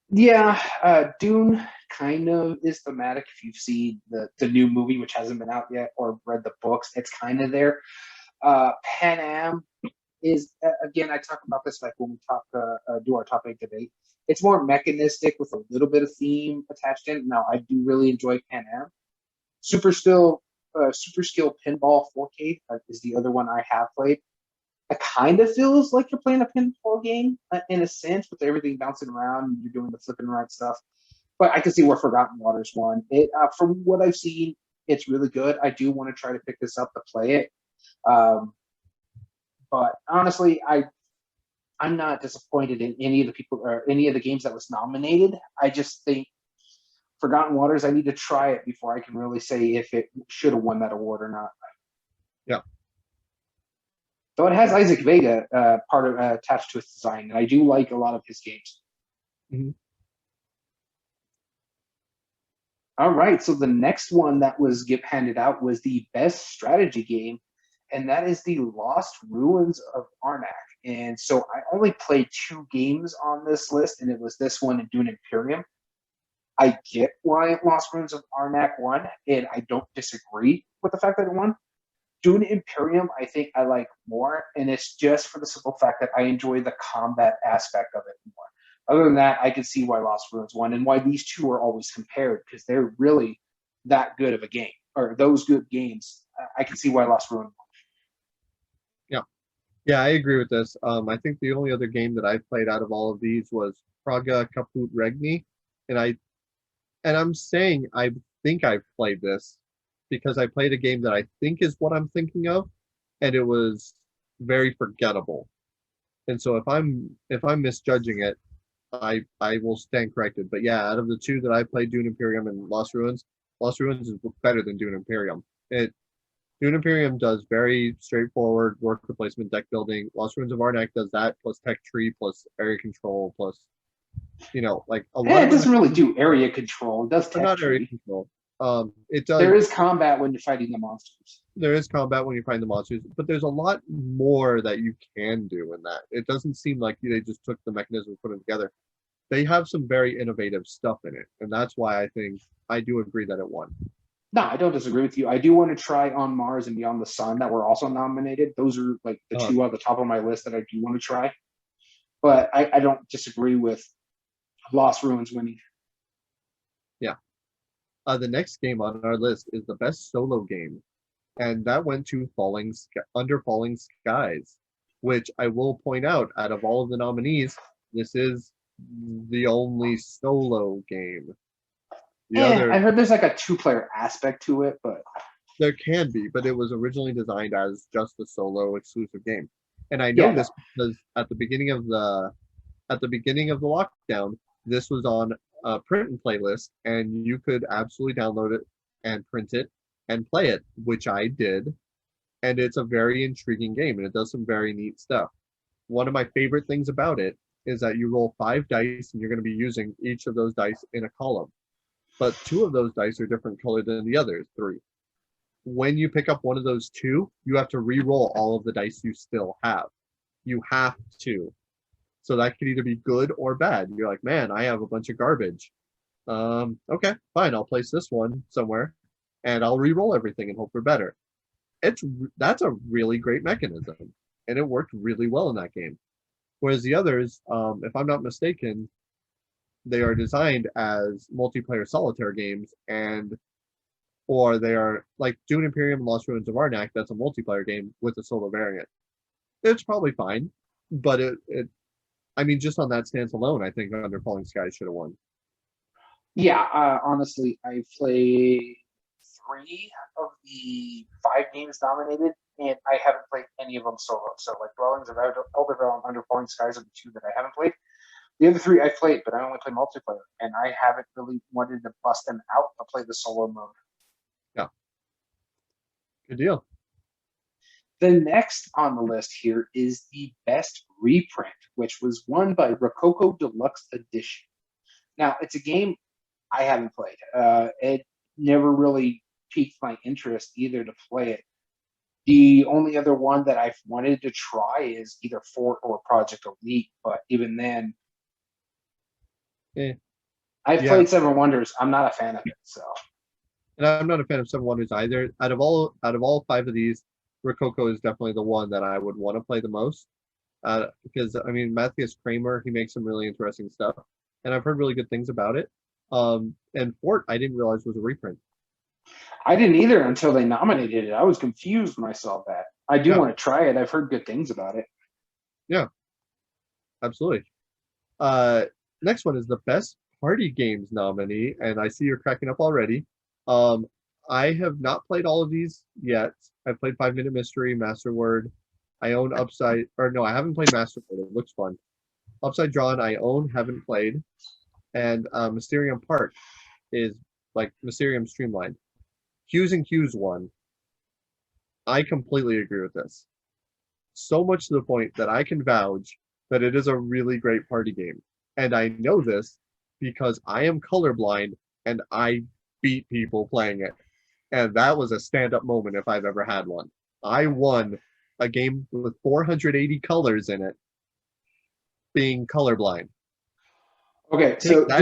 Speaker 2: Yeah, Dune kind of is thematic. If you've seen the new movie, which hasn't been out yet, or read the books, it's kind of there. Pan Am is again. I talk about this like when we do our top 8 debate. It's more mechanistic with a little bit of theme attached in. Now, I do really enjoy Pan Am. Super Skill Pinball 4K is the other one I have played. It kind of feels like you're playing a pinball game in a sense, with everything bouncing around and you're doing the flipping right stuff. But I can see where Forgotten Waters won. From what I've seen, it's really good. I do want to try to pick this up to play it. But honestly, I'm not disappointed in any of the people or any of the games that was nominated. I just think Forgotten Waters, I need to try it before I can really say if it should have won that award or not.
Speaker 1: Yeah.
Speaker 2: Though it has Isaac Vega attached to its design, and I do like a lot of his games.
Speaker 1: Mm-hmm.
Speaker 2: All right, so the next one that was handed out was the best strategy game, and that is the Lost Ruins of Arnak. And so I only played 2 games on this list, and it was this one and Dune Imperium. I get why Lost Ruins of Arnak won, and I don't disagree with the fact that it won. Dune Imperium, I think I like more, and it's just for the simple fact that I enjoy the combat aspect of it more. Other than that, I can see why Lost Ruins won and why these two are always compared, because they're really that good of a game, or those good games. I can see why Lost Ruins won.
Speaker 1: Yeah. Yeah, I agree with this. I think the only other game that I played out of all of these was Praga Kaput Regni, and I'm saying I think I've played this because I played a game that I think is what I'm thinking of, and it was very forgettable. And so if I'm misjudging it, I will stand corrected. But yeah, out of the two that I played, Dune Imperium and Lost Ruins is better than Dune Imperium. Dune Imperium does very straightforward worker placement deck building. Lost Ruins of Arnak does that plus tech tree plus area control plus like a lot
Speaker 2: It
Speaker 1: of the
Speaker 2: doesn't really
Speaker 1: mechanisms
Speaker 2: do area control. It does
Speaker 1: are
Speaker 2: tech
Speaker 1: not area
Speaker 2: tree.
Speaker 1: control. It does
Speaker 2: There is combat when you're fighting the monsters.
Speaker 1: there is combat when you find the monsters, but there's a lot more that you can do in that. It doesn't seem like they just took the mechanism and put it together. They have some very innovative stuff in it, and that's why I think I do agree that it won.
Speaker 2: No, I don't disagree with you. I do want to try On Mars and Beyond the Sun that were also nominated. Those are like the
Speaker 1: Uh,
Speaker 2: two on the top of my list that I do want to try. But I don't disagree with Lost Ruins winning.
Speaker 1: yeah. The next game on our list is the best solo game, and that went to Under Falling Skies, which I will point out of all of the nominees, this is the only solo game. The
Speaker 2: I
Speaker 1: other
Speaker 2: heard there's like a two-player aspect to it, but
Speaker 1: There can be, but it was originally designed as just a solo exclusive game. And I know
Speaker 2: yeah, no.
Speaker 1: this because at the beginning of the lockdown, this was on a print and play list, and you could absolutely download it and print it and play it, which I did. And it's a very intriguing game, and it does some very neat stuff. One of my favorite things about it is that you roll 5 dice, and you're going to be using each of those dice in a column. But 2 of those dice are different color than the others 3. When you pick up one of those 2, you have to re-roll all of the dice you still have. You have to. So that could either be good or bad. You're like, man, I have a bunch of garbage. Okay, fine. I'll place this one somewhere, and I'll re-roll everything and hope for better. That's a really great mechanism, and it worked really well in that game. Whereas the others, if I'm not mistaken, they are designed as multiplayer solitaire games, or they are like Dune Imperium and Lost Ruins of Arnak. That's a multiplayer game with a solo variant. It's probably fine, but I mean, just on that stance alone, I think Under Falling Skies should have won.
Speaker 2: Yeah, honestly, I played 3 of the 5 games nominated, and I haven't played any of them solo. So, like Dwellings of Eldervale and Under Falling Skies are the 2 that I haven't played. The other 3 I played, but I only play multiplayer, and I haven't really wanted to bust them out to play the solo mode.
Speaker 1: Yeah, good deal.
Speaker 2: The next on the list here is the best reprint, which was won by Rococo Deluxe Edition. Now, it's a game I haven't played. It never really piqued my interest either to play it. The only other one that I've wanted to try is either Fort or Project Elite, but even then,
Speaker 1: Eh,
Speaker 2: I've
Speaker 1: yeah,
Speaker 2: played Seven Wonders. I'm not a fan of it. So,
Speaker 1: and I'm not a fan of Seven Wonders either. Out of all 5 of these, Rococo is definitely the one that I would want to play the most. Because I mean, Matthias Kramer, he makes some really interesting stuff, and I've heard really good things about it. And Fort, I didn't realize was a reprint.
Speaker 2: I didn't either until they nominated it. I was confused when I saw that. I do
Speaker 1: Yeah,
Speaker 2: want to try it. I've heard good things about it.
Speaker 1: yeah, absolutely. Uh, Next one is the best party games nominee, and I see you're cracking up already. Um, I have not played all of these yet. I've played 5 Minute Mystery, Masterword. I own Upside, or no, I haven't played Masterword. It looks fun. Upside Drawn, I own, haven't played, and Mysterium Park is like Mysterium Streamlined. Q's and Q's one. I completely agree with this. So much to the point that I can vouch that it is a really great party game. And I know this because I am colorblind and I beat people playing it. And that was a stand up moment if I've ever had one. I won a game with 480 colors in it being colorblind.
Speaker 2: Okay,
Speaker 1: Take
Speaker 2: so
Speaker 1: that.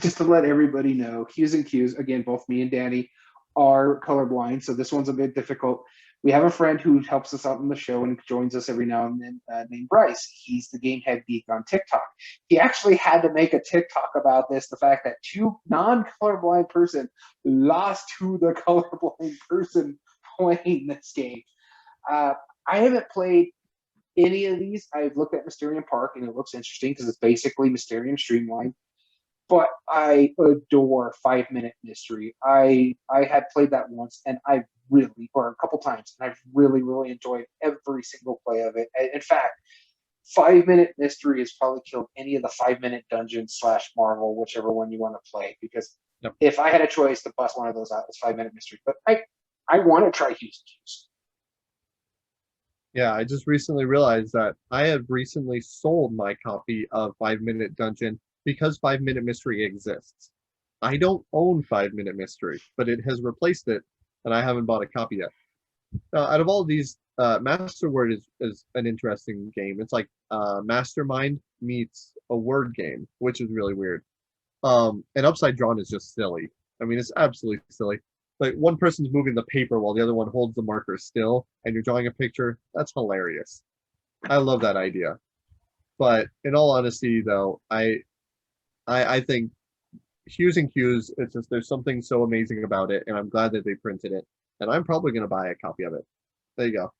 Speaker 2: just to let everybody know, Q's and Q's, again, both me and Danny are colorblind, so this one's a bit difficult. We have a friend who helps us out in the show and joins us every now and then named Bryce. He's the game head geek on TikTok. He actually had to make a TikTok about this, the fact that 2 non-colorblind person lost to the colorblind person playing this game. I haven't played any of these. I've looked at Mysterium Park, and it looks interesting because it's basically Mysterium Streamline. But I adore 5 Minute Mystery. I had played that once, and I really, or a couple times, and I've really enjoyed every single play of it. In fact, 5 Minute Mystery has probably killed any of the 5 Minute Dungeon / Marvel, whichever one you want to play. Because
Speaker 1: Yep.
Speaker 2: if I had a choice to bust one of those out, it's 5 Minute Mystery. But I want to try Hughes and Hughes.
Speaker 1: Yeah, I just recently realized that I have recently sold my copy of 5 Minute Dungeon because 5 Minute Mystery exists. I don't own 5 Minute Mystery, but it has replaced it, and I haven't bought a copy yet. Out of all of these, Masterword is an interesting game. It's like Mastermind meets a word game, which is really weird. And Upside Drawn is just silly. I mean, it's absolutely silly. Like one person's moving the paper while the other one holds the marker still, and you're drawing a picture. That's hilarious. I love that idea. But in all honesty, though, I think Hughes and Q's, it's just there's something so amazing about it, and I'm glad that they printed it. And I'm probably gonna buy a copy of it. There you go.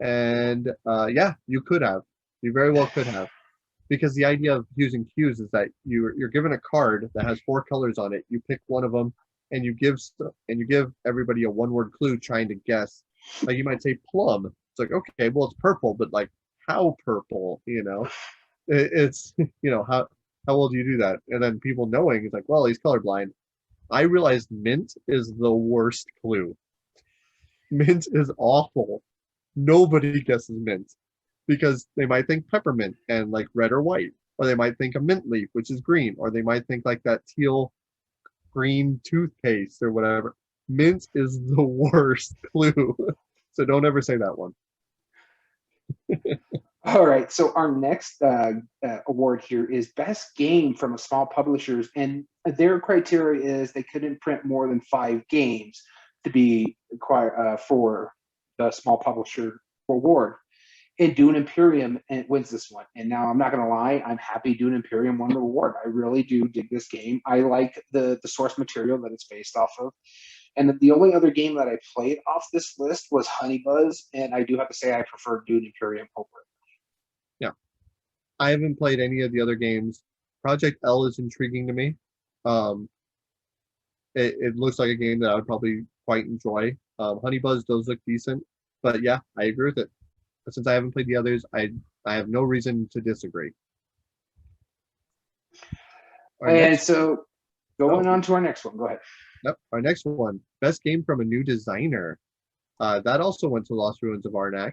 Speaker 1: And yeah, you could have. You very well could have. Because the idea of Hughes and Q's is that you're given a card that has 4 colors on it. You pick one of them, and you give everybody a one-word clue trying to guess. Like you might say plum. It's like, okay, well it's purple, but like how purple? It's how well do you do that? And then people knowing is like, well, he's colorblind. I realized mint is the worst clue. Mint is awful. Nobody guesses mint because they might think peppermint and like red or white, or they might think a mint leaf, which is green, or they might think like that teal green toothpaste or whatever. Mint is the worst clue. So don't ever say that one.
Speaker 2: All right, so our next award here is Best Game from a Small Publishers, and their criteria is they couldn't print more than 5 games to be for the Small Publisher Award. And Dune Imperium wins this one. And now I'm not going to lie, I'm happy Dune Imperium won the award. I really do dig this game. I like the source material that it's based off of. And the only other game that I played off this list was Honey Buzz, and I do have to say I prefer Dune Imperium over it.
Speaker 1: Yeah. I haven't played any of the other games. Project L is intriguing to me. It looks like a game that I would probably quite enjoy. Honey Buzz does look decent, but yeah, I agree with it. But since I haven't played the others, I have no reason to disagree.
Speaker 2: So going on to our next one. Go ahead.
Speaker 1: Yep, our next one, best game from a new designer. That also went to Lost Ruins of Arnak.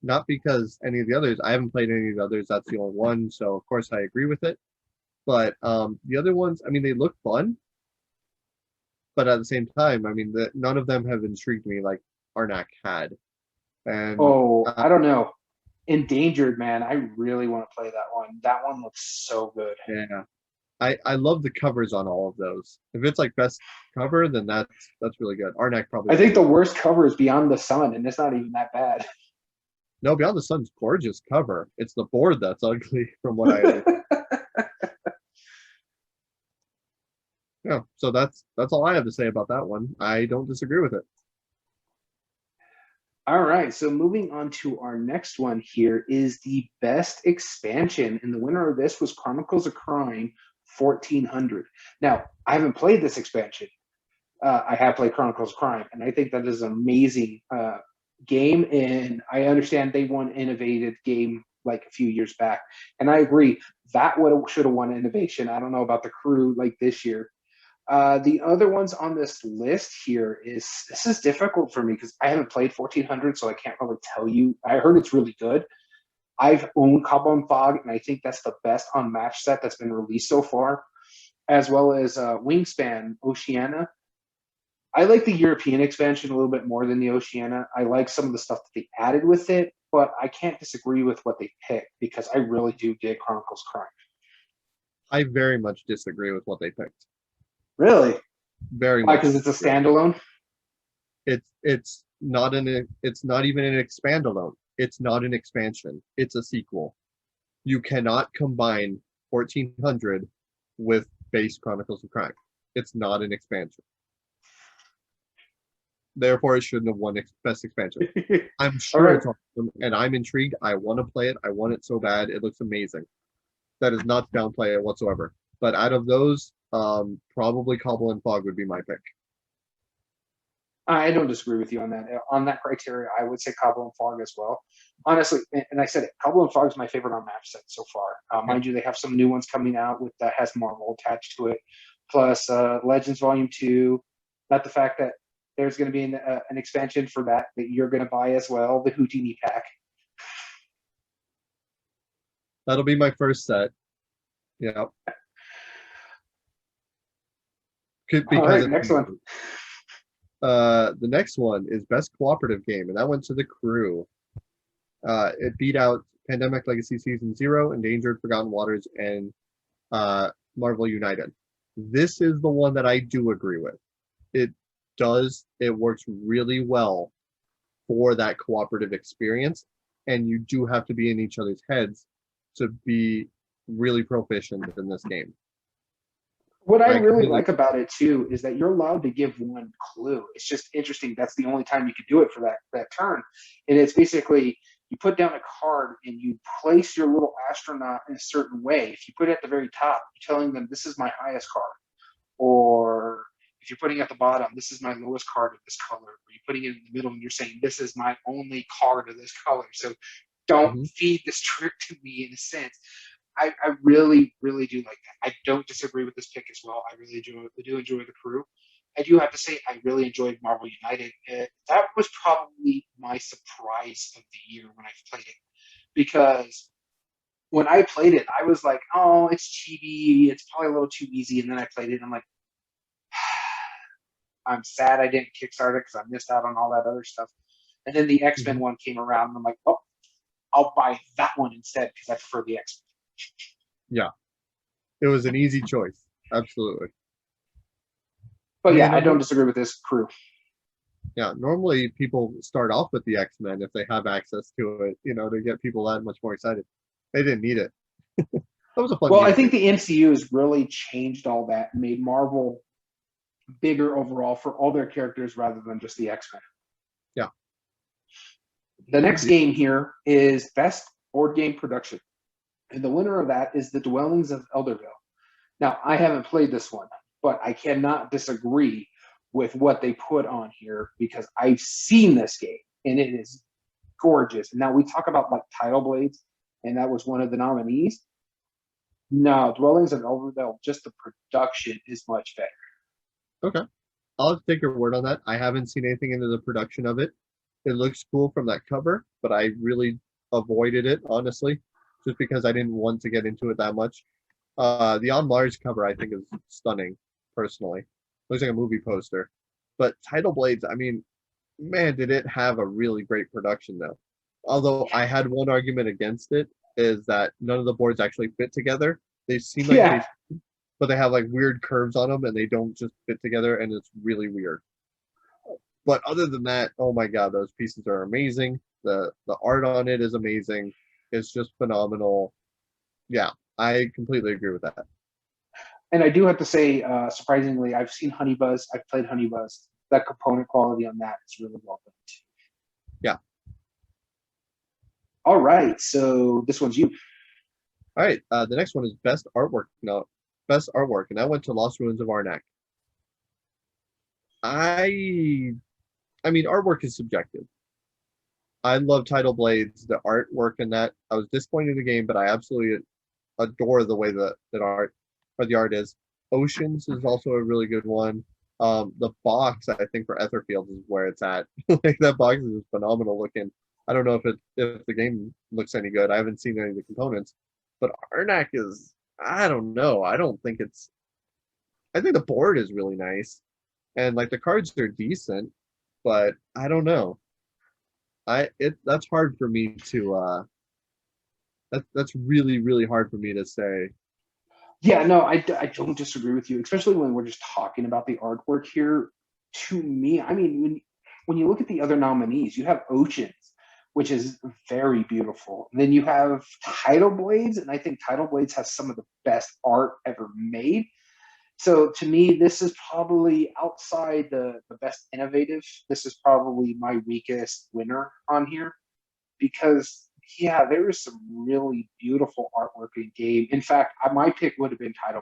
Speaker 1: Not because any of the others, I haven't played any of the others. That's the only one, so of course I agree with it. But the other ones, I mean, they look fun. But at the same time, I mean, none of them have intrigued me like Arnak had. And
Speaker 2: I don't know. Endangered, man. I really want to play that one. That one looks so good.
Speaker 1: Yeah. I love the covers on all of those. If it's like best cover, then that's really good. Arnak probably.
Speaker 2: I think the worst cover is Beyond the Sun, and it's not even that bad.
Speaker 1: No, Beyond the Sun's gorgeous cover. It's the board that's ugly, from what I understand. Yeah, so that's all I have to say about that one. I don't disagree with it.
Speaker 2: All right, so moving on to our next one here is the best expansion, and the winner of this was Chronicles of Crime 1400. Now, I haven't played this expansion. I have played Chronicles of Crime, and I think that is an amazing game, and I understand they won Innovative Game like a few years back, and I agree, that should have won Innovation. I don't know about the crew like this year. The other ones on this list here this is difficult for me because I haven't played 1400, so I can't really tell you. I heard it's really good. I've owned Cobalt Fog, and I think that's the best unmatched set that's been released so far, as well as Wingspan Oceania. I like the European expansion a little bit more than the Oceania. I like some of the stuff that they added with it, but I can't disagree with what they picked because I really do dig Chronicles Crime.
Speaker 1: I very much disagree with what they picked.
Speaker 2: Really?
Speaker 1: Very
Speaker 2: Why?
Speaker 1: much.
Speaker 2: Because it's a standalone?
Speaker 1: It's not even an expandalone. It's not an expansion. It's a sequel. You cannot combine 1400 with base Chronicles of Crime. It's not an expansion. Therefore, it shouldn't have won best expansion. I'm
Speaker 2: All
Speaker 1: sure
Speaker 2: right.
Speaker 1: it's awesome, and I'm intrigued. I want to play it. I want it so bad. It looks amazing. That is not to downplay it whatsoever. But out of those, probably Cobble and Fog would be my pick.
Speaker 2: I don't disagree with you on that. On that criteria, I would say Cobble and Fog as well. Honestly, and I said it, Cobble and Fog is my favorite on map set so far. Mind you, they have some new ones coming out with that has Marvel attached to it, plus Legends Volume 2. Not the fact that there's going to be an expansion for that you're going to buy as well, the Houdini pack.
Speaker 1: That'll be my first set. Yeah.
Speaker 2: All
Speaker 1: Because
Speaker 2: right,
Speaker 1: it's
Speaker 2: next one.
Speaker 1: the next one is best cooperative game, and that went to The Crew. It beat out Pandemic Legacy Season 0, Endangered Forgotten Waters, and Marvel United. This is the one that I do agree with. It works really well for that cooperative experience, and you do have to be in each other's heads to be really proficient in this game.
Speaker 2: What I really like about it too is that you're allowed to give one clue. It's just interesting. That's the only time you could do it for that turn. And it's basically you put down a card and you place your little astronaut in a certain way. If you put it at the very top, you're telling them this is my highest card. Or if you're putting at the bottom, this is my lowest card of this color. Or you're putting it in the middle and you're saying this is my only card of this color. So don't feed this trick to me in a sense. I really, really do like that. I don't disagree with this pick as well. I really do enjoy The Crew. I do have to say I really enjoyed Marvel United. That was probably my surprise of the year when I played it. Because when I played it, I was like, oh, it's chibi. It's probably a little too easy. And then I played it and I'm like, I'm sad I didn't Kickstarter it because I missed out on all that other stuff. And then the X-Men one came around and I'm like, oh, I'll buy that one instead because I prefer the X-Men.
Speaker 1: Yeah, it was an easy choice. Absolutely.
Speaker 2: But yeah, I don't disagree with this Crew.
Speaker 1: Yeah, normally people start off with the X-Men if they have access to it, to get people that much more excited. They didn't need it. That was a fun game.
Speaker 2: I think the MCU has really changed all that and made Marvel bigger overall for all their characters rather than just the X-Men.
Speaker 1: Yeah.
Speaker 2: The next game here is Best Board Game Production. And the winner of that is The Dwellings of Elderville. Now, I haven't played this one, but I cannot disagree with what they put on here because I've seen this game and it is gorgeous. And now we talk about like Title Blades, and that was one of the nominees. No, Dwellings of Elderville, just the production is much better.
Speaker 1: Okay. I'll have to take your word on that. I haven't seen anything into the production of it. It looks cool from that cover, but I really avoided it, honestly, just because I didn't want to get into it that much. The On Mars cover, I think, is stunning, personally. Looks like a movie poster. But Title Blades, I mean, man, did it have a really great production, though. Although I had one argument against it, is that none of the boards actually fit together. They seem like but they have like weird curves on them, and they don't just fit together, and it's really weird. But other than that, oh my god, those pieces are amazing. The art on it is amazing. It's just phenomenal. Yeah, I completely agree with that.
Speaker 2: And I do have to say, surprisingly, I've seen Honey Buzz. I've played Honey Buzz. That component quality on that is really well done too.
Speaker 1: Yeah.
Speaker 2: All right, so this one's you.
Speaker 1: All right, the next one is best artwork. No, best artwork, and that went to Lost Ruins of Arnak. I mean, artwork is subjective. I love Title Blades, the artwork in that. I was disappointed in the game, but I absolutely adore the way that the art is. Oceans is also a really good one. The box, I think, for Etherfield is where it's at. Like that box is phenomenal looking. I don't know if the game looks any good. I haven't seen any of the components, but Arnak is, I don't know. I think the board is really nice, and like the cards are decent, but I don't know. That's hard for me to that's really, really hard for me to say.
Speaker 2: Yeah, no, I don't disagree with you, especially when we're just talking about the artwork here. To me, I mean, when you look at the other nominees, you have Oceans, which is very beautiful. And then you have Title Blades, and I think Title Blades has some of the best art ever made. So to me, this is probably outside the best innovative. This is probably my weakest winner on here because yeah, there is some really beautiful artwork in game. In fact, my pick would have been Title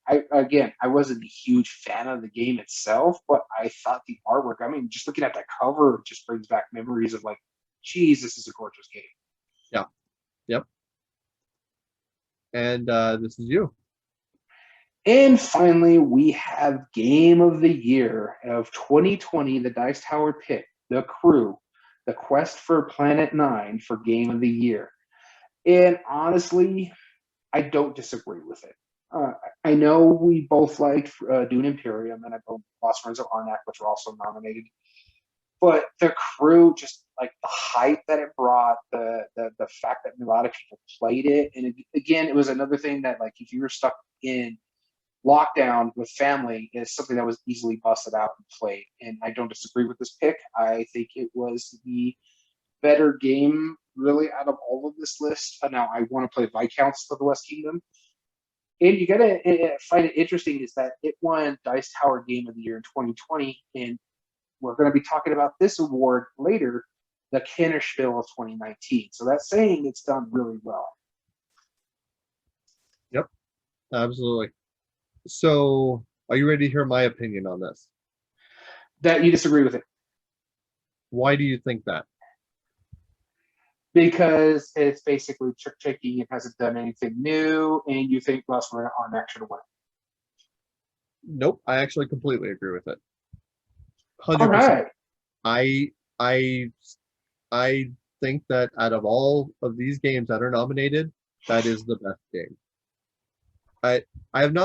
Speaker 2: Blades. I wasn't a huge fan of the game itself, but I thought the artwork. I mean, just looking at that cover just brings back memories of like, geez, this is a gorgeous game.
Speaker 1: Yeah. Yep. And this is you.
Speaker 2: And finally, we have Game of the Year of 2020, the Dice Tower pick, The Crew, The Quest for Planet 9 for Game of the Year. And honestly, I don't disagree with it. I know we both liked Dune Imperium, and I both Lost Friends of Arnak, which were also nominated. But The Crew, just like the hype that it brought, the fact that a lot of people played it, and again, it was another thing that like if you were stuck in lockdown with family is something that was easily busted out and played. And I don't disagree with this pick. I think it was the better game, really, out of all of this list. Now, I want to play Viscounts of the West Kingdom. And you got to find it interesting is that it won Dice Tower Game of the Year in 2020. And we're going to be talking about this award later, the Spiel of 2019. So that's saying it's done really well.
Speaker 1: Yep, absolutely. So, are you ready to hear my opinion on this?
Speaker 2: That you disagree with it?
Speaker 1: Why do you think that?
Speaker 2: Because it's basically trick taking. It hasn't done anything new, and you think Lost Runner on action win.
Speaker 1: Nope, I actually completely agree with it. 100%.
Speaker 2: All right.
Speaker 1: I think that out of all of these games that are nominated, that is the best game. I have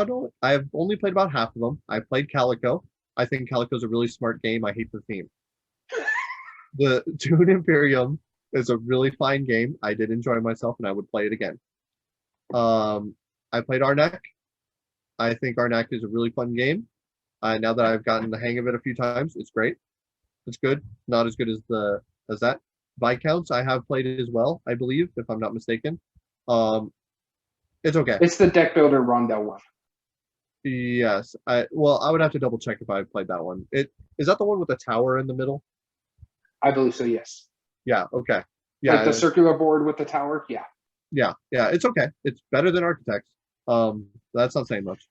Speaker 1: only played about half of them. I played Calico. I think Calico is a really smart game. I hate the theme. The Dune Imperium is a really fine game. I did enjoy myself, and I would play it again. I played Arnak. I think Arnak is a really fun game. Now that I've gotten the hang of it a few times, it's great. It's good. Not as good as that. Viscounts, I have played it as well, I believe, if I'm not mistaken. It's okay.
Speaker 2: It's the deck builder Rondell one.
Speaker 1: Yes. I would have to double check if I've played that one. Is that the one with the tower in the middle?
Speaker 2: I believe so, yes.
Speaker 1: Yeah, okay. Yeah.
Speaker 2: Like the circular board with the tower, yeah.
Speaker 1: Yeah, it's okay. It's better than Architects. That's not saying much.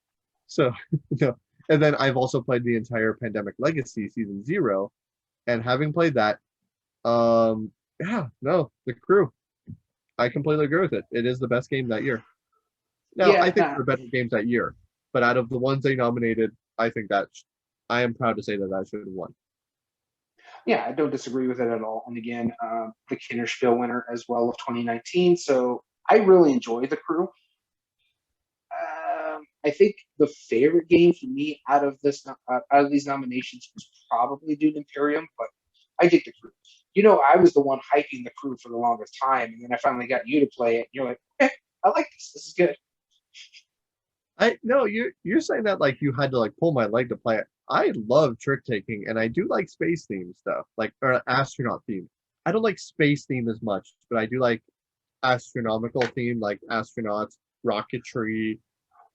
Speaker 1: So no. And then I've also played the entire Pandemic Legacy Season 0. And having played that, yeah, no, The Crew. I completely agree with it. It is the best game that year. Now,
Speaker 2: Yeah,
Speaker 1: I think there are better games that year, but out of the ones they nominated, I think that I am proud to say that should have won.
Speaker 2: Yeah, I don't disagree with it at all. And again, the Kinderspiel winner as well of 2019. So I really enjoy The Crew. I think the favorite game for me out of these nominations was probably Dune Imperium, but I think The Crew. You know, I was the one hyping The Crew for the longest time, and then I finally got you to play it. And you're like, I like this. This is good.
Speaker 1: No, you're saying that like you had to like pull my leg to play it. I love trick taking, and I do like space theme stuff, like or astronaut theme. I don't like space theme as much, but I do like astronomical theme, like astronauts, rocketry,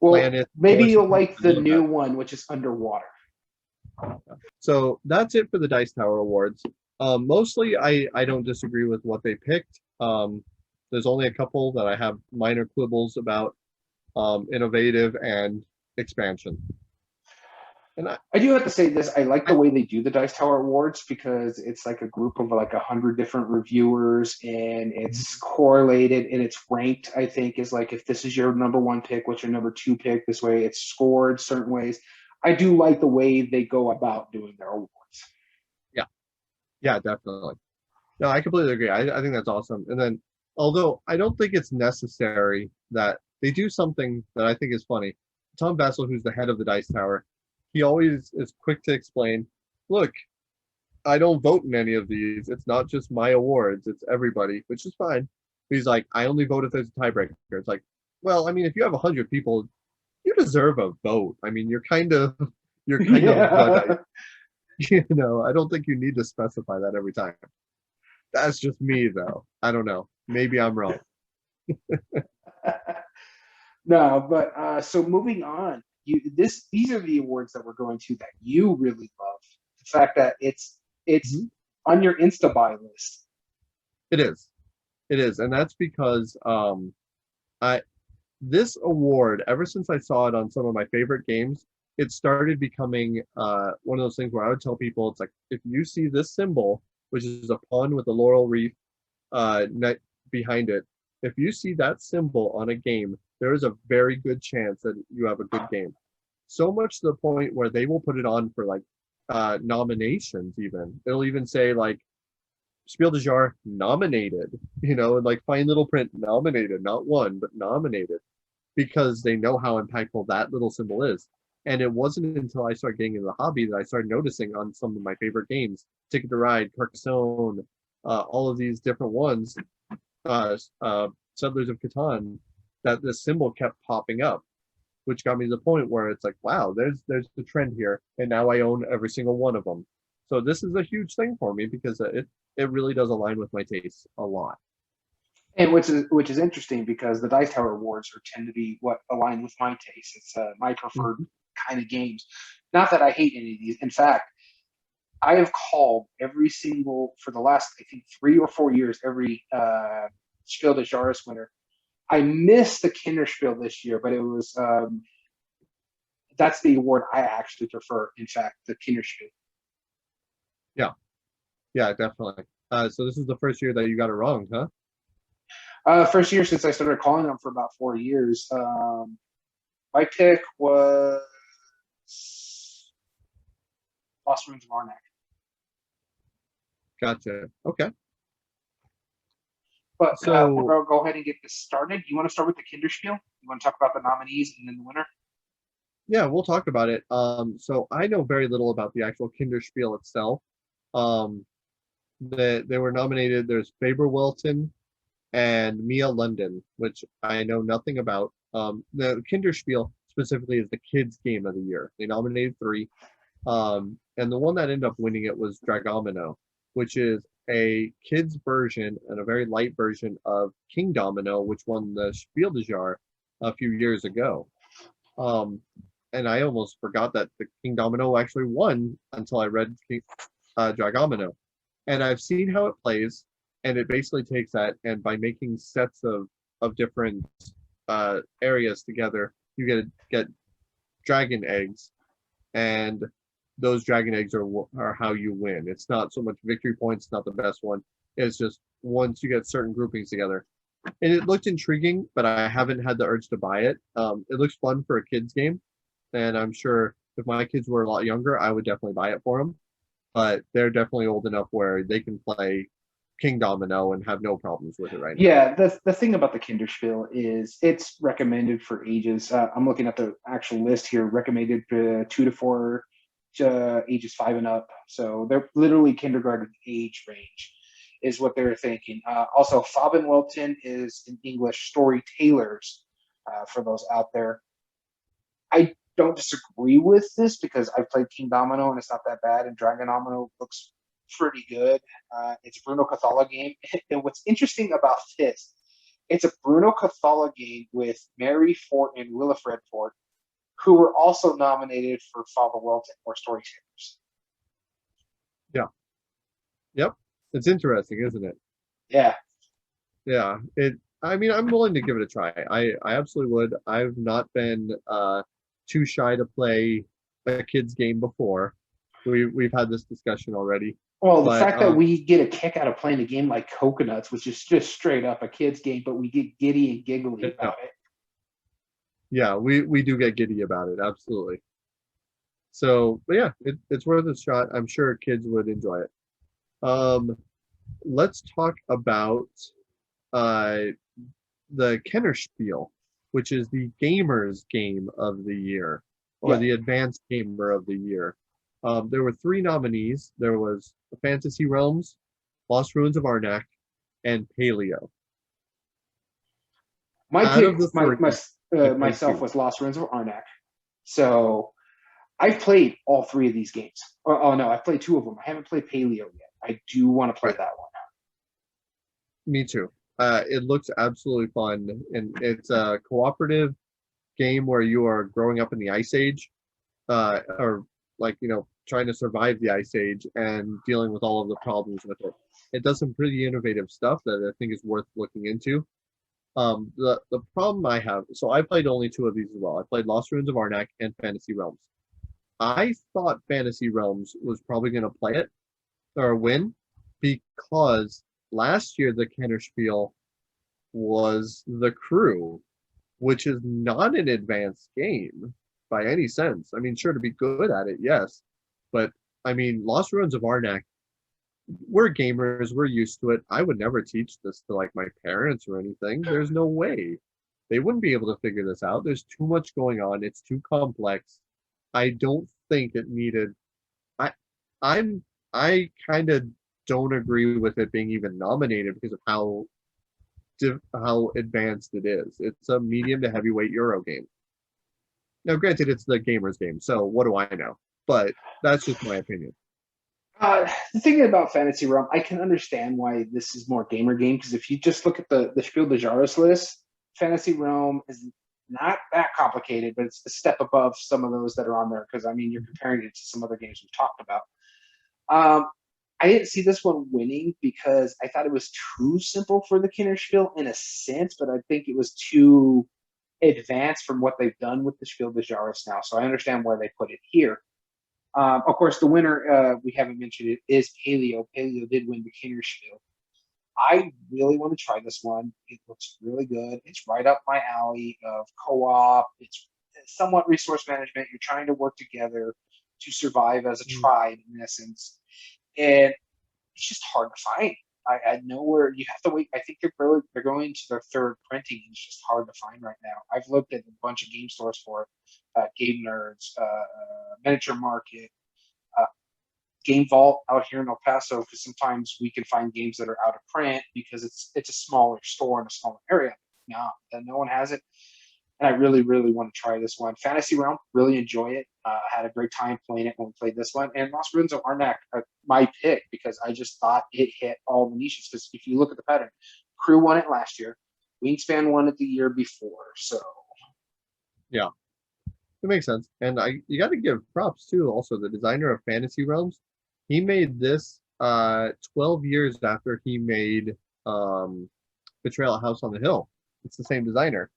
Speaker 2: well,
Speaker 1: planets.
Speaker 2: Maybe you'll like the new one, which is underwater.
Speaker 1: So that's it for the Dice Tower Awards. Mostly, I don't disagree with what they picked. There's only a couple that I have minor quibbles about, innovative and expansion. And
Speaker 2: I do have to say this. I like the way they do the Dice Tower Awards because it's like a group of like 100 different reviewers and it's correlated and it's ranked, I think, is like if this is your number one pick, what's your number two pick? This way it's scored certain ways. I do like the way they go about doing their awards.
Speaker 1: Yeah, definitely. No, I completely agree. I think that's awesome. And then, although I don't think it's necessary that they do something that I think is funny. Tom Vessel, who's the head of the Dice Tower, he always is quick to explain, look, I don't vote in any of these. It's not just my awards, it's everybody, which is fine. He's like, I only vote if there's a tiebreaker. It's like, well, I mean, if you have 100 people, you deserve a vote. I mean, you're kind of I don't think you need to specify that every time. That's just me, though. I don't know. Maybe I'm wrong.
Speaker 2: No, but so moving on. these are the awards that we're going to that you really love. The fact that it's
Speaker 1: Mhm.
Speaker 2: on your Insta buy list.
Speaker 1: It is. It is, and that's because I this award, ever since I saw it on some of my favorite games, it started becoming one of those things where I would tell people, it's like, if you see this symbol, which is a pun with a laurel wreath net behind it, if you see that symbol on a game, there is a very good chance that you have a good game. So much to the point where they will put it on for like nominations even. It'll even say like Spiel des Jahres nominated, and like fine little print nominated, not won, but nominated, because they know how impactful that little symbol is. And it wasn't until I started getting into the hobby that I started noticing on some of my favorite games, Ticket to Ride, Carcassonne, all of these different ones, Settlers of Catan, that this symbol kept popping up, which got me to the point where it's like, wow, there's the trend here, and now I own every single one of them. So this is a huge thing for me because it really does align with my tastes a lot.
Speaker 2: And which is interesting because the DiceTower Awards tend to be what align with my taste. It's my preferred
Speaker 1: Mhm.
Speaker 2: kind of games. Not that I hate any of these. In fact, I have called every single for the last I think 3 or 4 years every Spiel des Jahres winner. I missed the Kinderspiel this year, but it was that's the award I actually prefer. In fact, the Kinderspiel.
Speaker 1: Yeah, yeah, definitely. So this is the first year that you got it wrong, huh?
Speaker 2: First year since I started calling them for about 4 years. My pick was Lost Ruins of Arnak.
Speaker 1: Gotcha. Okay.
Speaker 2: But we're
Speaker 1: So
Speaker 2: going to go ahead and get this started. You want to start with the Kinderspiel? You want to talk about the nominees and then the winner?
Speaker 1: yeah, we'll talk about it. So I know very little about the actual Kinderspiel itself. Um, they were nominated. There's Faber Wilton and Mia London, which I know nothing about. The Kinderspiel specifically is the kids' game of the year. They nominated three, and the one that ended up winning it was Dragomino, which is a kids' version and a very light version of King Domino, which won the Spiel des Jahres a few years ago. Um, and I almost forgot that the King Domino actually won until I read Dragomino. And I've seen how it plays, and it basically takes that, and by making sets of different areas together, you get dragon eggs, and those dragon eggs are how you win. It's not so much victory points, not the best one. It's just once you get certain groupings together. And it looked intriguing, but I haven't had the urge to buy it. It looks fun for a kids game, and I'm sure if my kids were a lot younger, I would definitely buy it for them. But they're definitely old enough where they can play King Domino and have no problems with it right now.
Speaker 2: Yeah, the thing about the Kinderspiel is it's recommended for ages. I'm looking at the actual list here. Recommended 2 to 4 to ages 5 and up. So they're literally kindergarten age range, is what they're thinking. Also, Fob and Wilton is in English storytellers for those out there. I don't disagree with this because I've played King Domino and it's not that bad, and Dragon Domino looks pretty good. It's a Bruno Cathala game. And what's interesting about this, it's a Bruno Cathala game with Mary Fort and Willifred Fort, who were also nominated for Fava Welton or Storytellers.
Speaker 1: Yeah. Yep. It's interesting, isn't it?
Speaker 2: Yeah.
Speaker 1: Yeah. I mean, I'm willing to give it a try. I absolutely would. I've not been too shy to play a kid's game before. We've had this discussion already.
Speaker 2: Well, the
Speaker 1: But
Speaker 2: fact that we get a kick out of playing a game like Coconuts, which is just straight up a kid's game, but we get giddy and giggly about it.
Speaker 1: yeah, we do get giddy about it, absolutely. So, but yeah, it's worth a shot. I'm sure kids would enjoy it. Um, let's talk about uh, the Kennerspiel, which is the gamers game of the year, or
Speaker 2: Yeah.
Speaker 1: the advanced gamer of the year. There were three nominees. There was Fantasy Realms, Lost Ruins of Arnak, and Paleo.
Speaker 2: My
Speaker 1: Out
Speaker 2: pick,
Speaker 1: of the three, I played
Speaker 2: myself
Speaker 1: two.
Speaker 2: was Lost Ruins of Arnak. So I've played all three of these games. Oh no, I've played two of them. I haven't played Paleo yet. I do want to play
Speaker 1: Right.
Speaker 2: that one.
Speaker 1: Me too. It looks absolutely fun, and it's a cooperative game where you are growing up in the Ice Age, or like trying to survive the Ice Age and dealing with all of the problems with it. It does some pretty innovative stuff that I think is worth looking into. The problem I have, so I played only two of these as well. I played Lost Ruins of Arnak and Fantasy Realms. I thought Fantasy Realms was probably going to play it or win because last year the Kennerspiel was The Crew, which is not an advanced game by any sense. I mean, sure, to be good at it, yes, but I mean, Lost Ruins of Arnak, we're gamers, we're used to it. I would never teach this to like my parents or anything. There's no way. They wouldn't be able to figure this out. There's too much going on. It's too complex. I don't think it needed I I kind of don't agree with it being even nominated because of how advanced it is. It's a medium to heavyweight Euro game. Now, granted, it's the gamer's game, so what do I know? But that's just my opinion.
Speaker 2: The thing about Fantasy Realm, I can understand why this is more gamer game, because if you just look at the Spiel des Jahres list, Fantasy Realm is not that complicated, but it's a step above some of those that are on there, because I mean, you're comparing it to some other games we've talked about. I didn't see this one winning because I thought it was too simple for the Kinderspiel in a sense, but I think it was too advanced from what they've done with the Spiel des Jahres now. So I understand why they put it here. Of course, the winner, we haven't mentioned it, is Paleo. Paleo did win the Kinderspiel. I really want to try this one. It looks really good. It's right up my alley of co-op. It's somewhat resource management. You're trying to work together to survive as a tribe, in essence. And it's just hard to find. I know where you have to wait. I think they're going to their third printing, and it's just hard to find right now. I've looked at a bunch of game stores for it, Game Nerds, Miniature Market, Game Vault out here in El Paso, because sometimes we can find games that are out of print because it's a smaller store in a smaller area. Now no one has it, and I really, really want to try this one. Fantasy Realm, really enjoy it. Had a great time playing it when we played this one. And Lost Ruins of Arnak, my pick, because I just thought it hit all the niches. Because if you look at the pattern, Crew won it last year, Wingspan won it the year before. So
Speaker 1: yeah, it makes sense. And you got to give props too. Also, the designer of Fantasy Realms, he made this 12 years after he made Betrayal at House on the Hill. It's the same designer.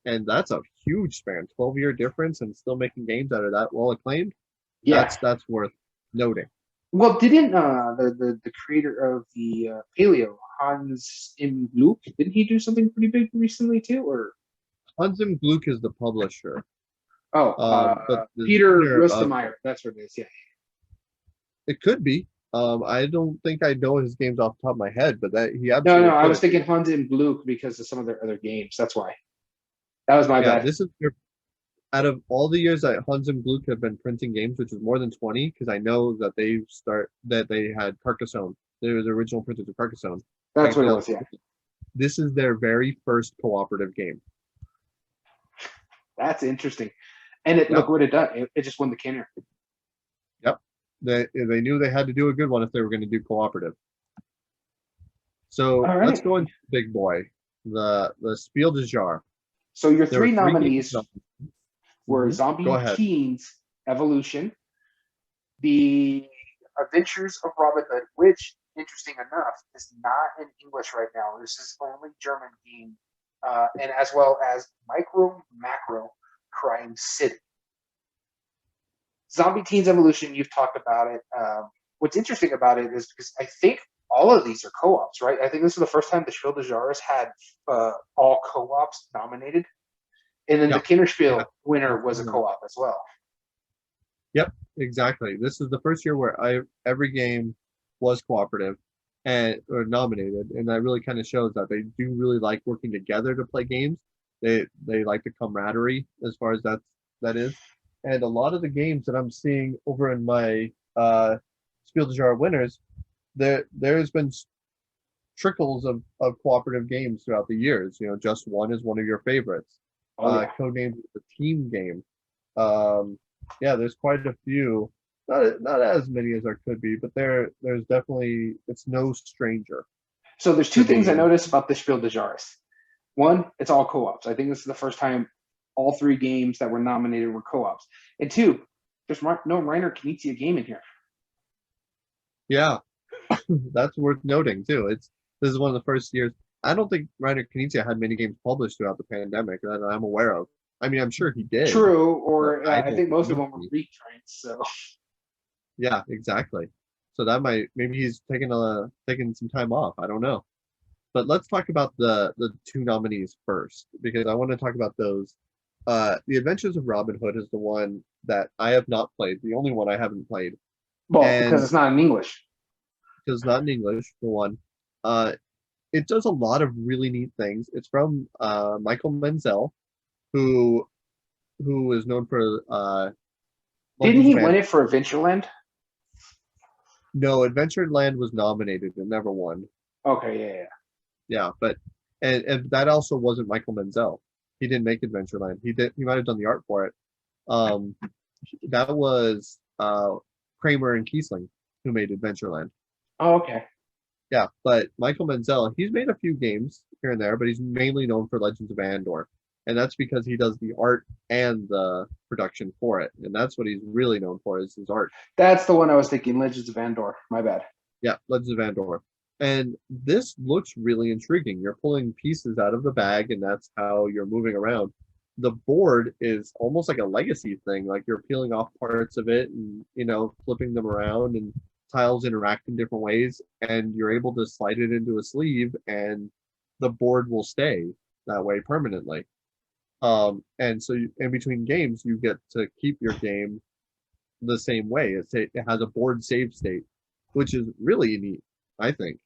Speaker 1: And that's a huge span, 12-year difference, and still making games out of that, well acclaimed.
Speaker 2: yeah,
Speaker 1: That's worth noting.
Speaker 2: Well, didn't the creator of the Paleo, Hans Im Gluck, didn't he do something pretty big recently too? Or
Speaker 1: Hans Im Gluck is the publisher.
Speaker 2: but Peter Rustemeyer, that's what it is. Yeah,
Speaker 1: it could be. I don't think I know his games off the top of my head, but that he absolutely.
Speaker 2: No, I was thinking Hans Im Gluck because of some of their other games. That's why. That was my bad.
Speaker 1: This is out of all the years that Hans and Gluck have been printing games, which is more than 20, because I know that they had Carcassonne. They were the original printers of Carcassonne.
Speaker 2: That's what it was, yeah.
Speaker 1: This is their very first cooperative game.
Speaker 2: That's interesting. And look what it done. It just won the Kenner.
Speaker 1: Yep. They knew they had to do a good one if they were going to do cooperative. So let's go into the big boy, the Spiel des Jahres.
Speaker 2: So your three nominees were Zombie Teens Evolution, The Adventures of Robin Hood, which, interesting enough, is not in English right now. This is only German game, and as well as Micro Macro Crime City. Zombie Teens Evolution, you've talked about it. What's interesting about it is because I think all of these are co-ops, right? I think this is the first time the Spiel des Jahres had all co-ops nominated. And then the Kinderspiel winner was a co-op as well.
Speaker 1: Yep, exactly. This is the first year where every game was cooperative or nominated, and that really kind of shows that they do really like working together to play games. They like the camaraderie as far as that is. And a lot of the games that I'm seeing over in my Spiel des Jahres winners, there's been trickles of cooperative games throughout the years. Just One is one of your favorites. Codenamed the team game. There's quite a few. Not as many as there could be, but there's definitely, it's no stranger.
Speaker 2: So there's two things I noticed about the Spiel des Jahres. One, it's all co-ops. I think this is the first time all 3 games that were nominated were co-ops. And 2, there's no Reiner Knizia game in here.
Speaker 1: Yeah, that's worth noting too. This is one of the first years. I don't think Reiner Knizia had many games published throughout the pandemic that I'm aware of. I mean, I'm sure he did.
Speaker 2: True, or I
Speaker 1: don't
Speaker 2: think most of
Speaker 1: know
Speaker 2: them were
Speaker 1: any.
Speaker 2: retrains. So
Speaker 1: Yeah, exactly. So that maybe he's taking some time off. I don't know. But let's talk about the 2 nominees first because I want to talk about those. The Adventures of Robin Hood is the one that I have not played, the only one I haven't played,
Speaker 2: well, because
Speaker 1: and
Speaker 2: it's not in English.
Speaker 1: because it's not in English for one. Uh, it does a lot of really neat things. It's from Michael Menzel, who is known for
Speaker 2: Didn't
Speaker 1: Legends
Speaker 2: he
Speaker 1: of
Speaker 2: win
Speaker 1: Andor.
Speaker 2: it for Adventureland?
Speaker 1: No, Adventureland was nominated and never won.
Speaker 2: Okay, yeah.
Speaker 1: Yeah, but and that also wasn't Michael Menzel. He didn't make Adventureland. He might have done the art for it. Um, that was Kramer and Kiesling who made Adventureland.
Speaker 2: Oh, okay.
Speaker 1: Yeah, but Michael Menzel, he's made a few games here and there, but he's mainly known for Legends of Andor. And that's because he does the art and the production for it. And that's what he's really known for is his art.
Speaker 2: That's the one I was thinking, Legends of Andor. My bad.
Speaker 1: Yeah, Legends of Andor. And this looks really intriguing. You're pulling pieces out of the bag, and that's how you're moving around. The board is almost like a legacy thing. Like you're peeling off parts of it and, flipping them around, and tiles interact in different ways. And you're able to slide it into a sleeve, and the board will stay that way permanently. And so in between games, you get to keep your game the same way. It has a board save state, which is really neat, I think.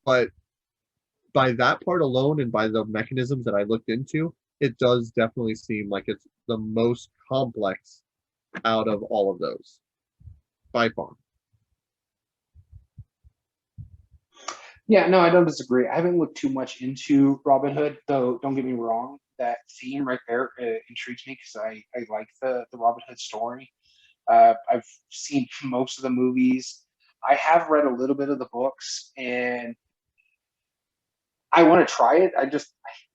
Speaker 1: But by that part alone and by the mechanisms that I looked into, it does definitely seem like it's the most complex out of all of those by far.
Speaker 2: Yeah, no, I don't disagree. I haven't looked too much into Robin Hood, though. Don't get me wrong; that theme right there intrigues me because I like the Robin Hood story. I've seen most of the movies. I have read a little bit of the books, and I want to try it.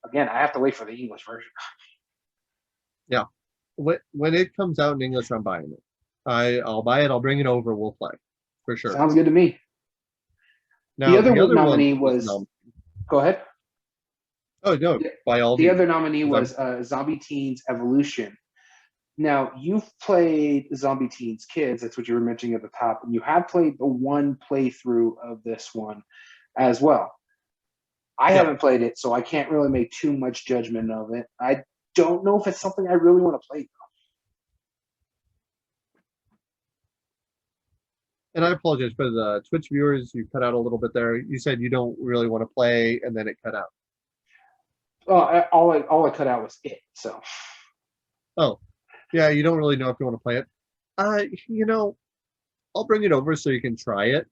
Speaker 2: Again, I have to wait for the English version.
Speaker 1: Yeah, when it comes out in English, I'm buying it. I'll buy it. I'll bring it over. We'll play for sure.
Speaker 2: Sounds good to me.
Speaker 1: Now
Speaker 2: The other
Speaker 1: one
Speaker 2: nominee was. Go ahead.
Speaker 1: Oh no! By all
Speaker 2: The
Speaker 1: means.
Speaker 2: other nominee was Zombie Teens Evolution. Now, you've played Zombie Teens Kids, that's what you were mentioning at the top, and you have played the one playthrough of this one as well. I haven't played it, so I can't really make too much judgment of it. I don't know if it's something I really want to play.
Speaker 1: And I apologize for the Twitch viewers. You cut out a little bit there. You said you don't really want to play, and then it cut out.
Speaker 2: All I cut out was it. So.
Speaker 1: Oh, yeah. You don't really know if you want to play it. I'll bring it over so you can try it,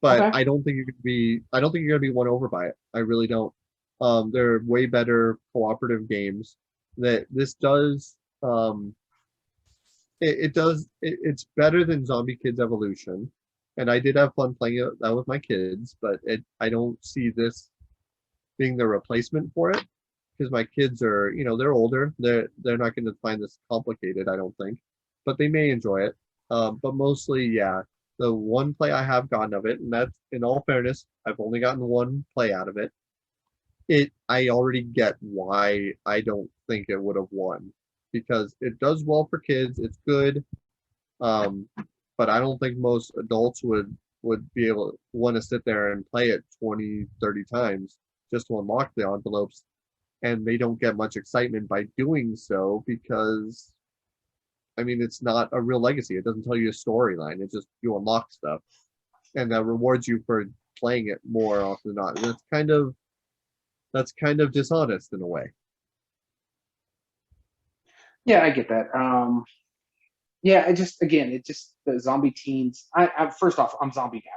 Speaker 1: but
Speaker 2: Okay.
Speaker 1: I don't think I don't think you're gonna be won over by it. I really don't. There are way better cooperative games that this does. It's better than Zombie Kids Evolution, and I did have fun playing that with my kids, but I don't see this being the replacement for it because my kids are, they're older. They're not going to find this complicated, I don't think, but they may enjoy it. But mostly, yeah, the one play I have gotten of it, and that's in all fairness, I've only gotten one play out of it. I already get why I don't think it would have won because it does well for kids. It's good. But I don't think most adults would be able to want to sit there and play it 20, 30 times just to unlock the envelopes. And they don't get much excitement by doing so because, I mean, it's not a real legacy. It doesn't tell you a storyline. It's just you unlock stuff. And that rewards you for playing it more often than not. And that's kind of dishonest in a way.
Speaker 2: Yeah, I get that. Yeah, the Zombie Teens. First off, I'm zombie now.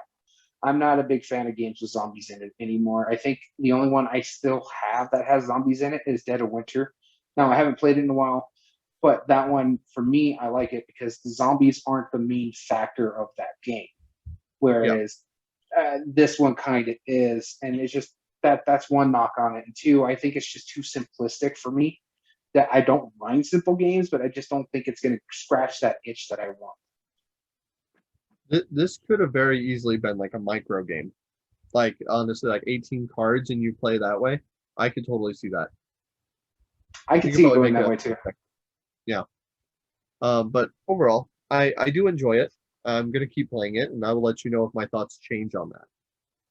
Speaker 2: I'm not a big fan of games with zombies in it anymore. I think the only one I still have that has zombies in it is Dead of Winter. Now, I haven't played it in a while, but that one, for me, I like it because the zombies aren't the main factor of that game. Whereas this one kind of is. And it's just that's one knock on it. And two, I think it's just too simplistic for me. that I don't mind simple games, but I just don't think it's going to scratch that itch that I want.
Speaker 1: This could have very easily been like a micro game. Like honestly, like 18 cards and you play that way. I could totally see that.
Speaker 2: I
Speaker 1: You
Speaker 2: could
Speaker 1: could
Speaker 2: see it
Speaker 1: probably
Speaker 2: going
Speaker 1: make
Speaker 2: that
Speaker 1: a
Speaker 2: way too.
Speaker 1: yeah. But overall, I do enjoy it. I'm gonna keep playing it, and I will let you know if my thoughts change on that.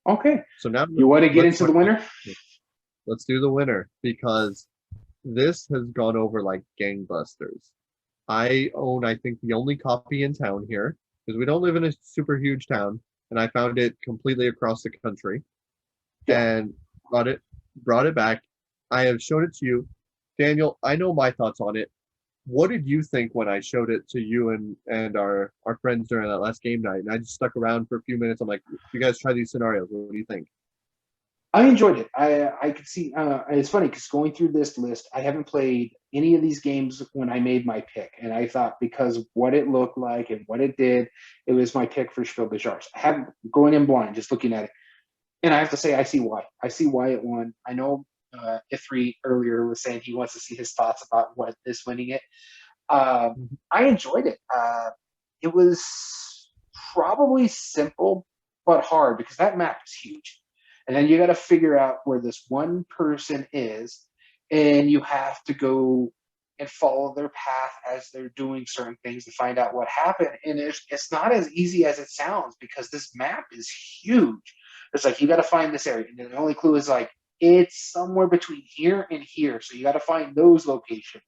Speaker 2: Okay.
Speaker 1: So now
Speaker 2: You want to get
Speaker 1: let's
Speaker 2: into the
Speaker 1: talk about
Speaker 2: winner?
Speaker 1: let's do the winner because this has gone over like gangbusters. I own, I think, the only copy in town here because we don't live in a super huge town, and I found it completely across the country
Speaker 2: Yeah.
Speaker 1: and brought it back. I have shown it to you, Daniel. I know my thoughts on it. What did you think when I showed it to you and our friends during that last game night? And I just stuck around for a few minutes. I'm like, you guys try these scenarios. What do you think?
Speaker 2: I enjoyed it. I could see. It's funny because going through this list, I haven't played any of these games when I made my pick, and I thought because of what it looked like and what it did, it was my pick for Spiel des Jahres. I haven't going in blind, just looking at it, and I have to say I see why. I see why it won. I know Ithri earlier was saying he wants to see his thoughts about what is winning it.
Speaker 1: Mhm.
Speaker 2: I enjoyed it. It was probably simple but hard because that map is huge. And then you got to figure out where this one person is, and you have to go and follow their path as they're doing certain things to find out what happened. And it's not as easy as it sounds because this map is huge. It's like you got to find this area, and the only clue is like it's somewhere between here and here. So you got to find those locations,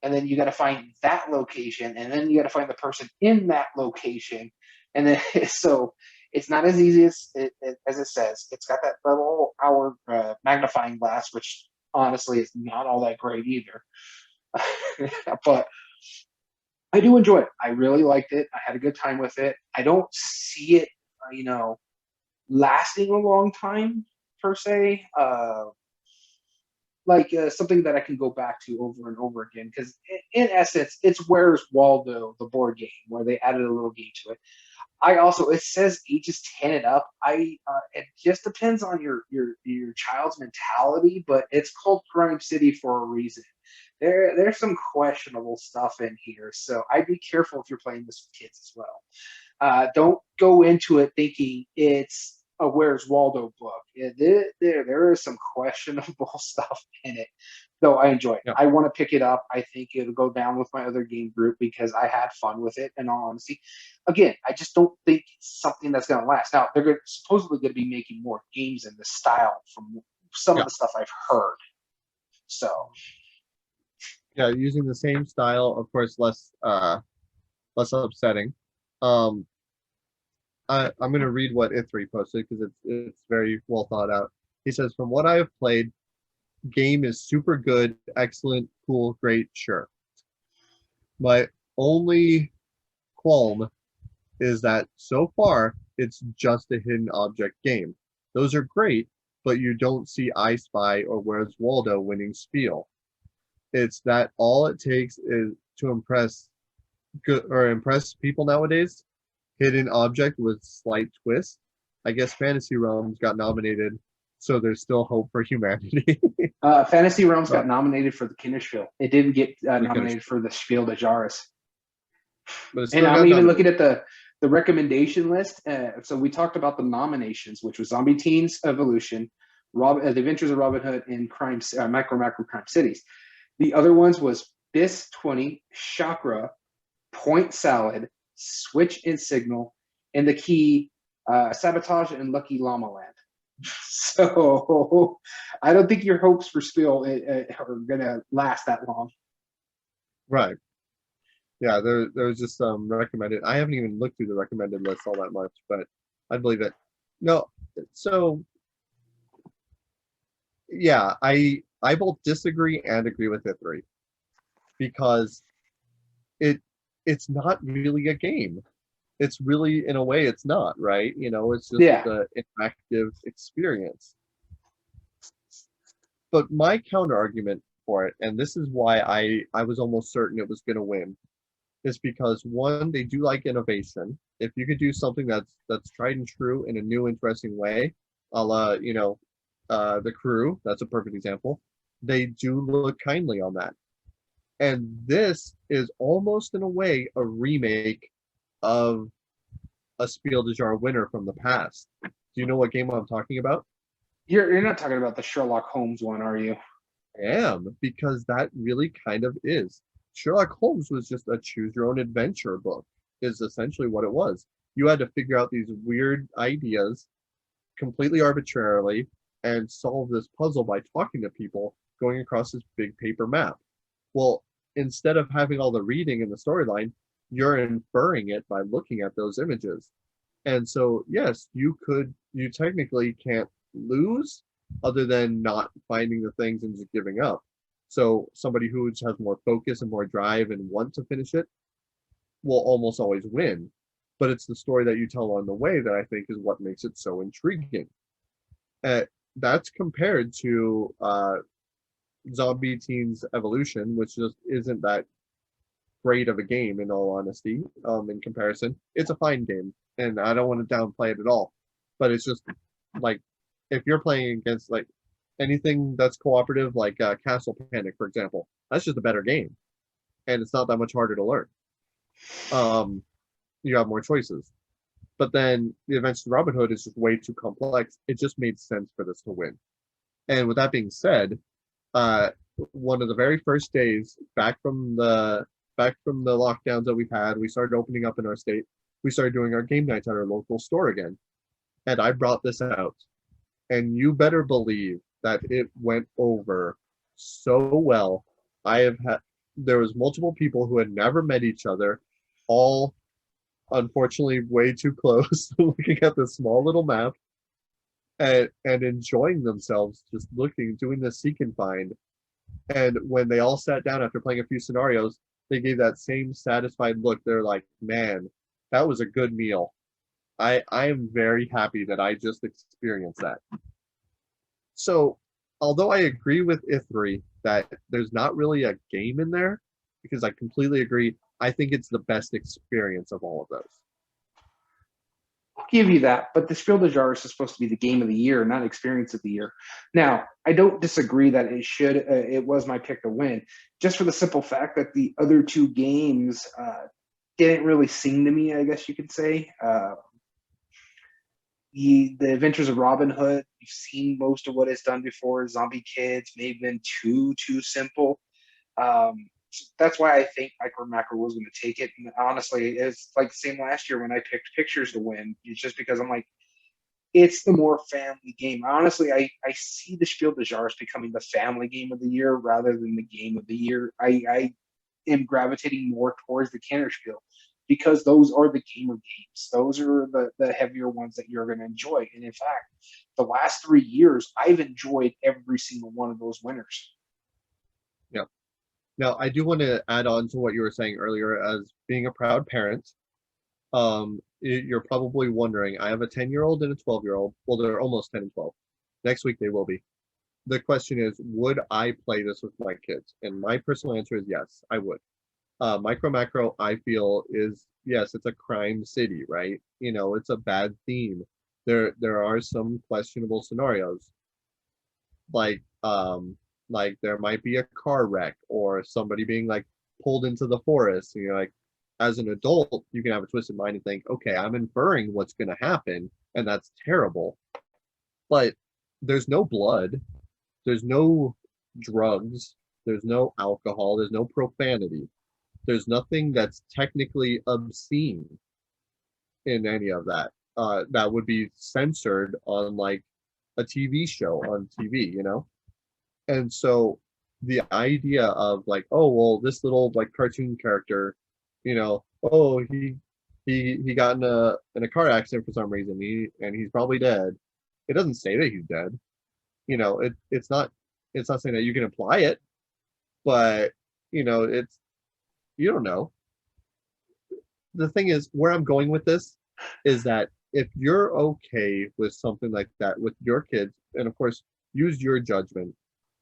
Speaker 2: and then you got to find that location, and then you got to find the person in that location, and then so it's not as easy as it says. It's got that little hour magnifying glass, which honestly is not all that great either. But I do enjoy it. I really liked it. I had a good time with it. I don't see it, lasting a long time per se. Something that I can go back to over and over again. Because in essence, it's Where's Waldo, the board game, where they added a little game to it. I also it says ages 10 and up. It just depends on your child's mentality, but it's called Crime City for a reason. There's some questionable stuff in here, so I'd be careful if you're playing this with kids as well. Don't go into it thinking it's a Where's Waldo book. There is some questionable stuff in it, though I enjoy it.
Speaker 1: Yeah.
Speaker 2: I want to pick it up. I think it'll go down with my other game group because I had fun with it. In all honesty, again, I just don't think it's something that's going to last. Now they're supposedly going to be making more games in this style from some of
Speaker 1: Yeah.
Speaker 2: the stuff I've heard. So
Speaker 1: Yeah, using the same style, of course, less upsetting. Um, I'm gonna read what Ithri posted because it's very well thought out. He says, "From what I have played, game is super good, excellent, cool, great, sure. My only qualm is that so far it's just a hidden object game. Those are great, but you don't see I Spy or Where's Waldo winning Spiel. It's that all it takes is to impress people nowadays. Hidden object with slight twist. I guess Fantasy Realms got nominated, so there's still hope for humanity."
Speaker 2: Fantasy Realms
Speaker 1: Uh,
Speaker 2: got nominated for the Kinderspiel. It didn't get
Speaker 1: the Kinnish,
Speaker 2: nominated for the Spiel des Jahres.
Speaker 1: but it
Speaker 2: And
Speaker 1: still
Speaker 2: I'm
Speaker 1: got
Speaker 2: even looking
Speaker 1: nominated.
Speaker 2: at the recommendation list. So we talked about the nominations, which was Zombie Teens Evolution, The Adventures of Robin Hood, and Macro Crime Cities. The other ones was BIS 20, Chakra, Point Salad, Switch and Signal, and the key Sabotage and Lucky Llama Land. So I don't think your hopes for Spiel are going to last that long.
Speaker 1: Right. Yeah, there was just some recommended. I haven't even looked through the recommended list all that much, but I believe it. No, so yeah, I both disagree and agree with Ithri because it it's not really a game. It's really, in a way, it's not, right? It's just
Speaker 2: Yeah.
Speaker 1: the interactive experience. But my counter argument for it, and this is why I was almost certain it was going to win, is because one, they do like innovation. If you could do something that's tried and true in a new, interesting way, a la, the Crew, that's a perfect example. They do look kindly on that. And this is almost in a way a remake of a Spiel des Jahres winner from the past. Do you know what game I'm talking about?
Speaker 2: You're not talking about the Sherlock Holmes one, are you?
Speaker 1: I am, because that really kind of is. Sherlock Holmes was just a choose your own adventure book, is essentially what it was. You had to figure out these weird ideas completely arbitrarily and solve this puzzle by talking to people going across this big paper map. Well, instead of having all the reading in the storyline, you're inferring it by looking at those images. And so, yes, you technically can't lose other than not finding the things and just giving up. So, somebody who just has more focus and more drive and want to finish it will almost always win. But it's the story that you tell on the way that I think is what makes it so intriguing. Uh, that's compared to Zombie Teens Evolution, which just isn't that great of a game in all honesty. In comparison, it's a fine game, and I don't want to downplay it at all. But it's just like if you're playing against like anything that's cooperative, like Castle Panic, for example, that's just a better game, and it's not that much harder to learn. Um, you have more choices. But then the Adventures of Robin Hood is just way too complex. It just made sense for this to win. And with that being said, uh, one of the very first days back from the lockdowns that we've had, we started opening up in our state. We started doing our game nights at our local store again, and I brought this out, and you better believe that it went over so well. I have had There was multiple people who had never met each other, all unfortunately way too close, looking at this small little map and enjoying themselves, just looking, doing the seek and find. And when they all sat down after playing a few scenarios, they gave that same satisfied look. They're like, man, that was a good meal. I am very happy that I just experienced that. So, although I agree with Ithri that there's not really a game in there, because I completely agree, I think it's the best experience of all of those.
Speaker 2: I'll give you that, but the Spiel des Jahres is supposed to be the game of the year, not experience of the year. Now, I don't disagree that it should. It was my pick to win, just for the simple fact that the other two games didn't really sing to me. I guess you could say. The Adventures of Robin Hood, you've seen most of what it's done before. Zombie Kids may have been too simple. That's why I think Micro Macro was going to take it. And honestly, it's like the same last year when I picked Pictures to win. It's just because I'm like, it's the more family game. Honestly, I see the Spiel des Jahres becoming the family game of the year rather than the game of the year. I am gravitating more towards the Kennerspiel because those are the gamer games. Those are the heavier ones that you're going to enjoy. And in fact, the last 3 years, I've enjoyed every single one of those winners.
Speaker 1: Yeah. Now, I do want to add on to what you were saying earlier as being a proud parent. You're probably wondering, I have a 10-year-old and a 12-year-old. Well, they're almost 10 and 12. Next week they will be. The question is, would I play this with my kids? And my personal answer is yes, I would. Micro Macro, I feel, is yes, it's a crime city, right? You know, it's a bad theme. There are some questionable scenarios, like like there might be a car wreck or somebody being like pulled into the forest. And you're like, as an adult, you can have a twisted mind and think, okay, I'm inferring what's going to happen, and that's terrible. But there's no blood, there's no drugs, there's no alcohol, there's no profanity, there's nothing that's technically obscene in any of that. That would be censored on like a TV show on TV, you know? And so the idea of like, oh well, this little like cartoon character, you know, oh he got in a car accident for some reason, he's probably dead. It doesn't say that he's dead. You know, it's not saying that you can apply it, but you know, it's you don't know. The thing is, where I'm going with this is that if you're okay with something like that with your kids, and of course use your judgment,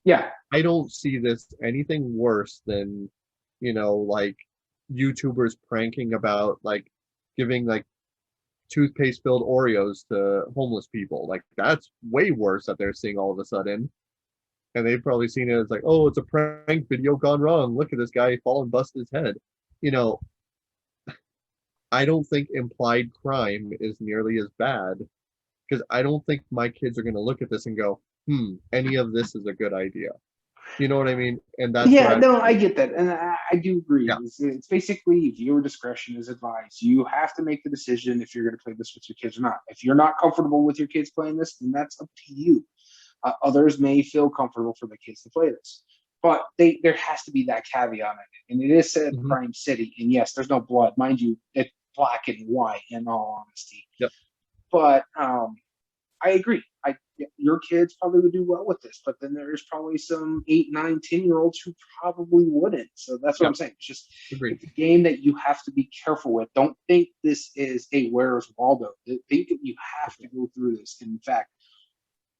Speaker 2: Yeah,
Speaker 1: I don't see this anything worse than, you know, like YouTubers pranking about like giving like toothpaste filled Oreos to homeless people. Like that's way worse that they're seeing all of a sudden. and they've probably seen it as like, oh, it's a prank video gone wrong. Look at this guy fall and bust his head. You know, I don't think implied crime is nearly as bad because I don't think my kids are going to look at this and go, any of this is a good idea. You know what I mean? And that's
Speaker 2: Yeah,
Speaker 1: where
Speaker 2: no, I get that, and I do agree.
Speaker 1: yeah,
Speaker 2: It's basically viewer discretion is advised. You have to make the decision if you're going to play this with your kids or not. If you're not comfortable with your kids playing this, then that's up to you. Others may feel comfortable for the kids to play this, but there has to be that caveat in it. And it is said
Speaker 1: hmm
Speaker 2: Crime City, and yes, there's no blood, mind you. It's black and white, in all honesty.
Speaker 1: yep,
Speaker 2: But I agree. Your kids probably would do well with this, but then there's probably some 8, 9, 10-year-olds who probably wouldn't. So that's what
Speaker 1: yeah,
Speaker 2: I'm saying.
Speaker 1: agreed.
Speaker 2: It's a game that you have to be careful with. Don't think this is a Where's Waldo. Think that you have to go through this. And in fact,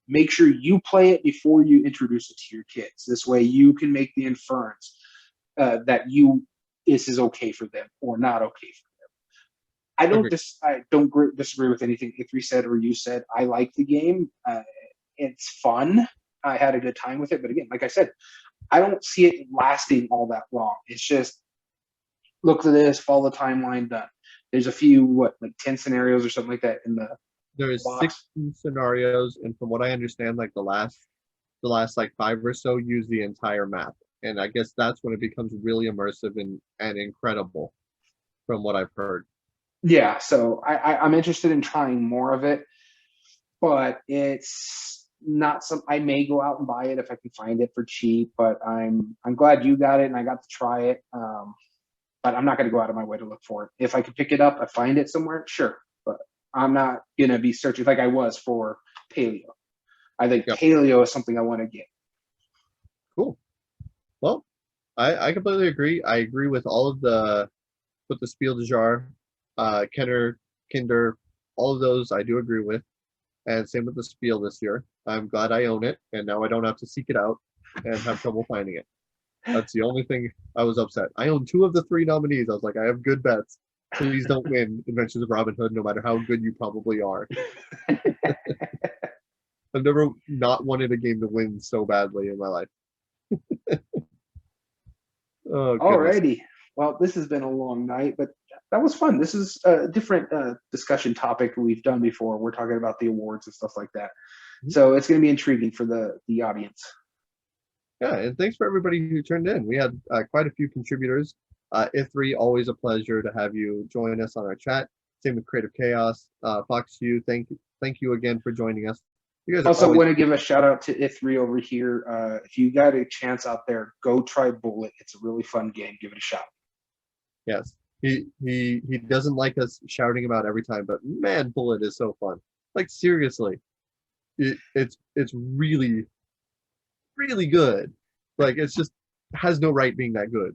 Speaker 2: make sure you play it before you introduce it to your kids. This way, you can make the inference that this is okay for them or not okay for them.
Speaker 1: Agreed.
Speaker 2: I don't disagree with anything Ithri said or you said. I like the game. It's fun. I had a good time with it. But again, like I said, I don't see it lasting all that long. It's just look at this, follow the timeline, done. There's a few, like 10 scenarios or something like that in the
Speaker 1: There's
Speaker 2: box.
Speaker 1: 16 scenarios, and from what I understand, like the last like 5 or so use the entire map. And I guess that's when it becomes really immersive and incredible from what I've heard.
Speaker 2: Yeah, so I'm interested in trying more of it, but it's not some. I may go out and buy it if I can find it for cheap. But I'm glad you got it and I got to try it. But I'm not going to go out of my way to look for it. If I can pick it up, I find it somewhere, sure. But I'm not going to be searching like I was for Paleo. I think
Speaker 1: Yep.
Speaker 2: Paleo is something I want to get.
Speaker 1: Cool. Well, I completely agree. I agree with all of the Spiel de Jar, Kenner, Kinder, all of those I do agree with. And same with the Spiel this year. I'm glad I own it, and now I don't have to seek it out and have trouble finding it. That's the only thing I was upset. I own 2 of the 3 nominees. I was like, I have good bets. Please don't win Adventures of Robin Hood, no matter how good you probably are. I've never not wanted a game to win so badly in my life. Oh goodness.
Speaker 2: Alrighty. Well, this has been a long night, but that was fun. This is a different discussion topic we've done before. We're talking about the awards and stuff like that.
Speaker 1: Mhm.
Speaker 2: So it's going to be intriguing for the audience.
Speaker 1: Yeah, and thanks for everybody who turned in. We had quite a few contributors. Ithri, always a pleasure to have you join us on our chat. Same with Creative Chaos. Fox you, thank you again for joining us. You guys are
Speaker 2: Also,
Speaker 1: always
Speaker 2: want to give a shout out to Ithri over here. If you got a chance out there, go try Bullet. It's a really fun game. Give it a shot.
Speaker 1: yes. He doesn't like us shouting about every time, but man, Bullet is so fun. Like seriously, it's really really good. Like it's just has no right being that good.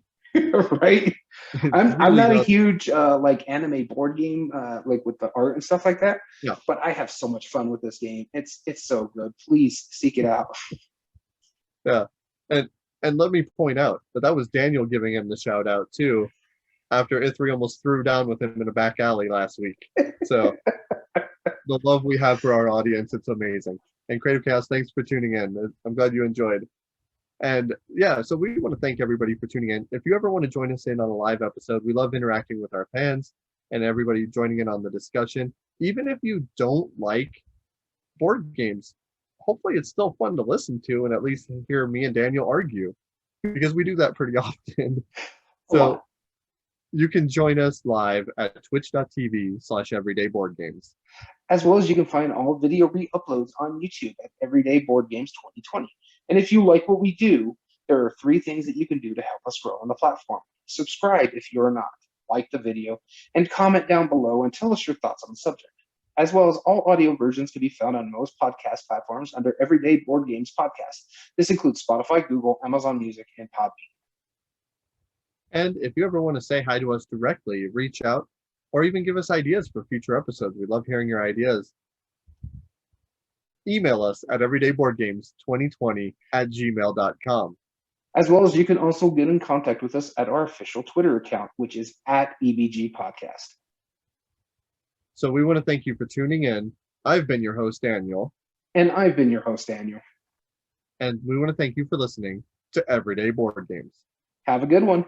Speaker 2: Right?
Speaker 1: It
Speaker 2: I'm
Speaker 1: really
Speaker 2: not a
Speaker 1: does.
Speaker 2: huge like anime board game like with the art and stuff like that,
Speaker 1: Yeah,
Speaker 2: but I have so much fun with this game. It's so good. Please seek it out.
Speaker 1: yeah. And and let me point out that was Daniel giving him the shout out too, after Ithri almost threw down with him in a back alley last week. So the love we have for our audience, it's amazing. And Creative Chaos, thanks for tuning in. I'm glad you enjoyed. And yeah, so we want to thank everybody for tuning in. If you ever want to join us in on a live episode, we love interacting with our fans and everybody joining in on the discussion. Even if you don't like board games, hopefully it's still fun to listen to and at least hear me and Daniel argue because we do that pretty often.
Speaker 2: A lot.
Speaker 1: So you can join us live at twitch.tv/everydayboardgames.
Speaker 2: As well as you can find all video re-uploads on YouTube at Everyday Board Games 2020. And if you like what we do, there are 3 things that you can do to help us grow on the platform. Subscribe if you're not, like the video, and comment down below and tell us your thoughts on the subject. As well as all audio versions can be found on most podcast platforms under Everyday Board Games Podcast. This includes Spotify, Google, Amazon Music, and Podbean.
Speaker 1: And if you ever want to say hi to us directly, reach out or even give us ideas for future episodes. We love hearing your ideas. Email us at everydayboardgames2020@gmail.com.
Speaker 2: As well as you can also get in contact with us at our official Twitter account, which is at EBG Podcast.
Speaker 1: So we want to thank you for tuning in. I've been your host, Daniel.
Speaker 2: And I've been your host, Daniel.
Speaker 1: And we want to thank you for listening to Everyday Board Games.
Speaker 2: Have a good one.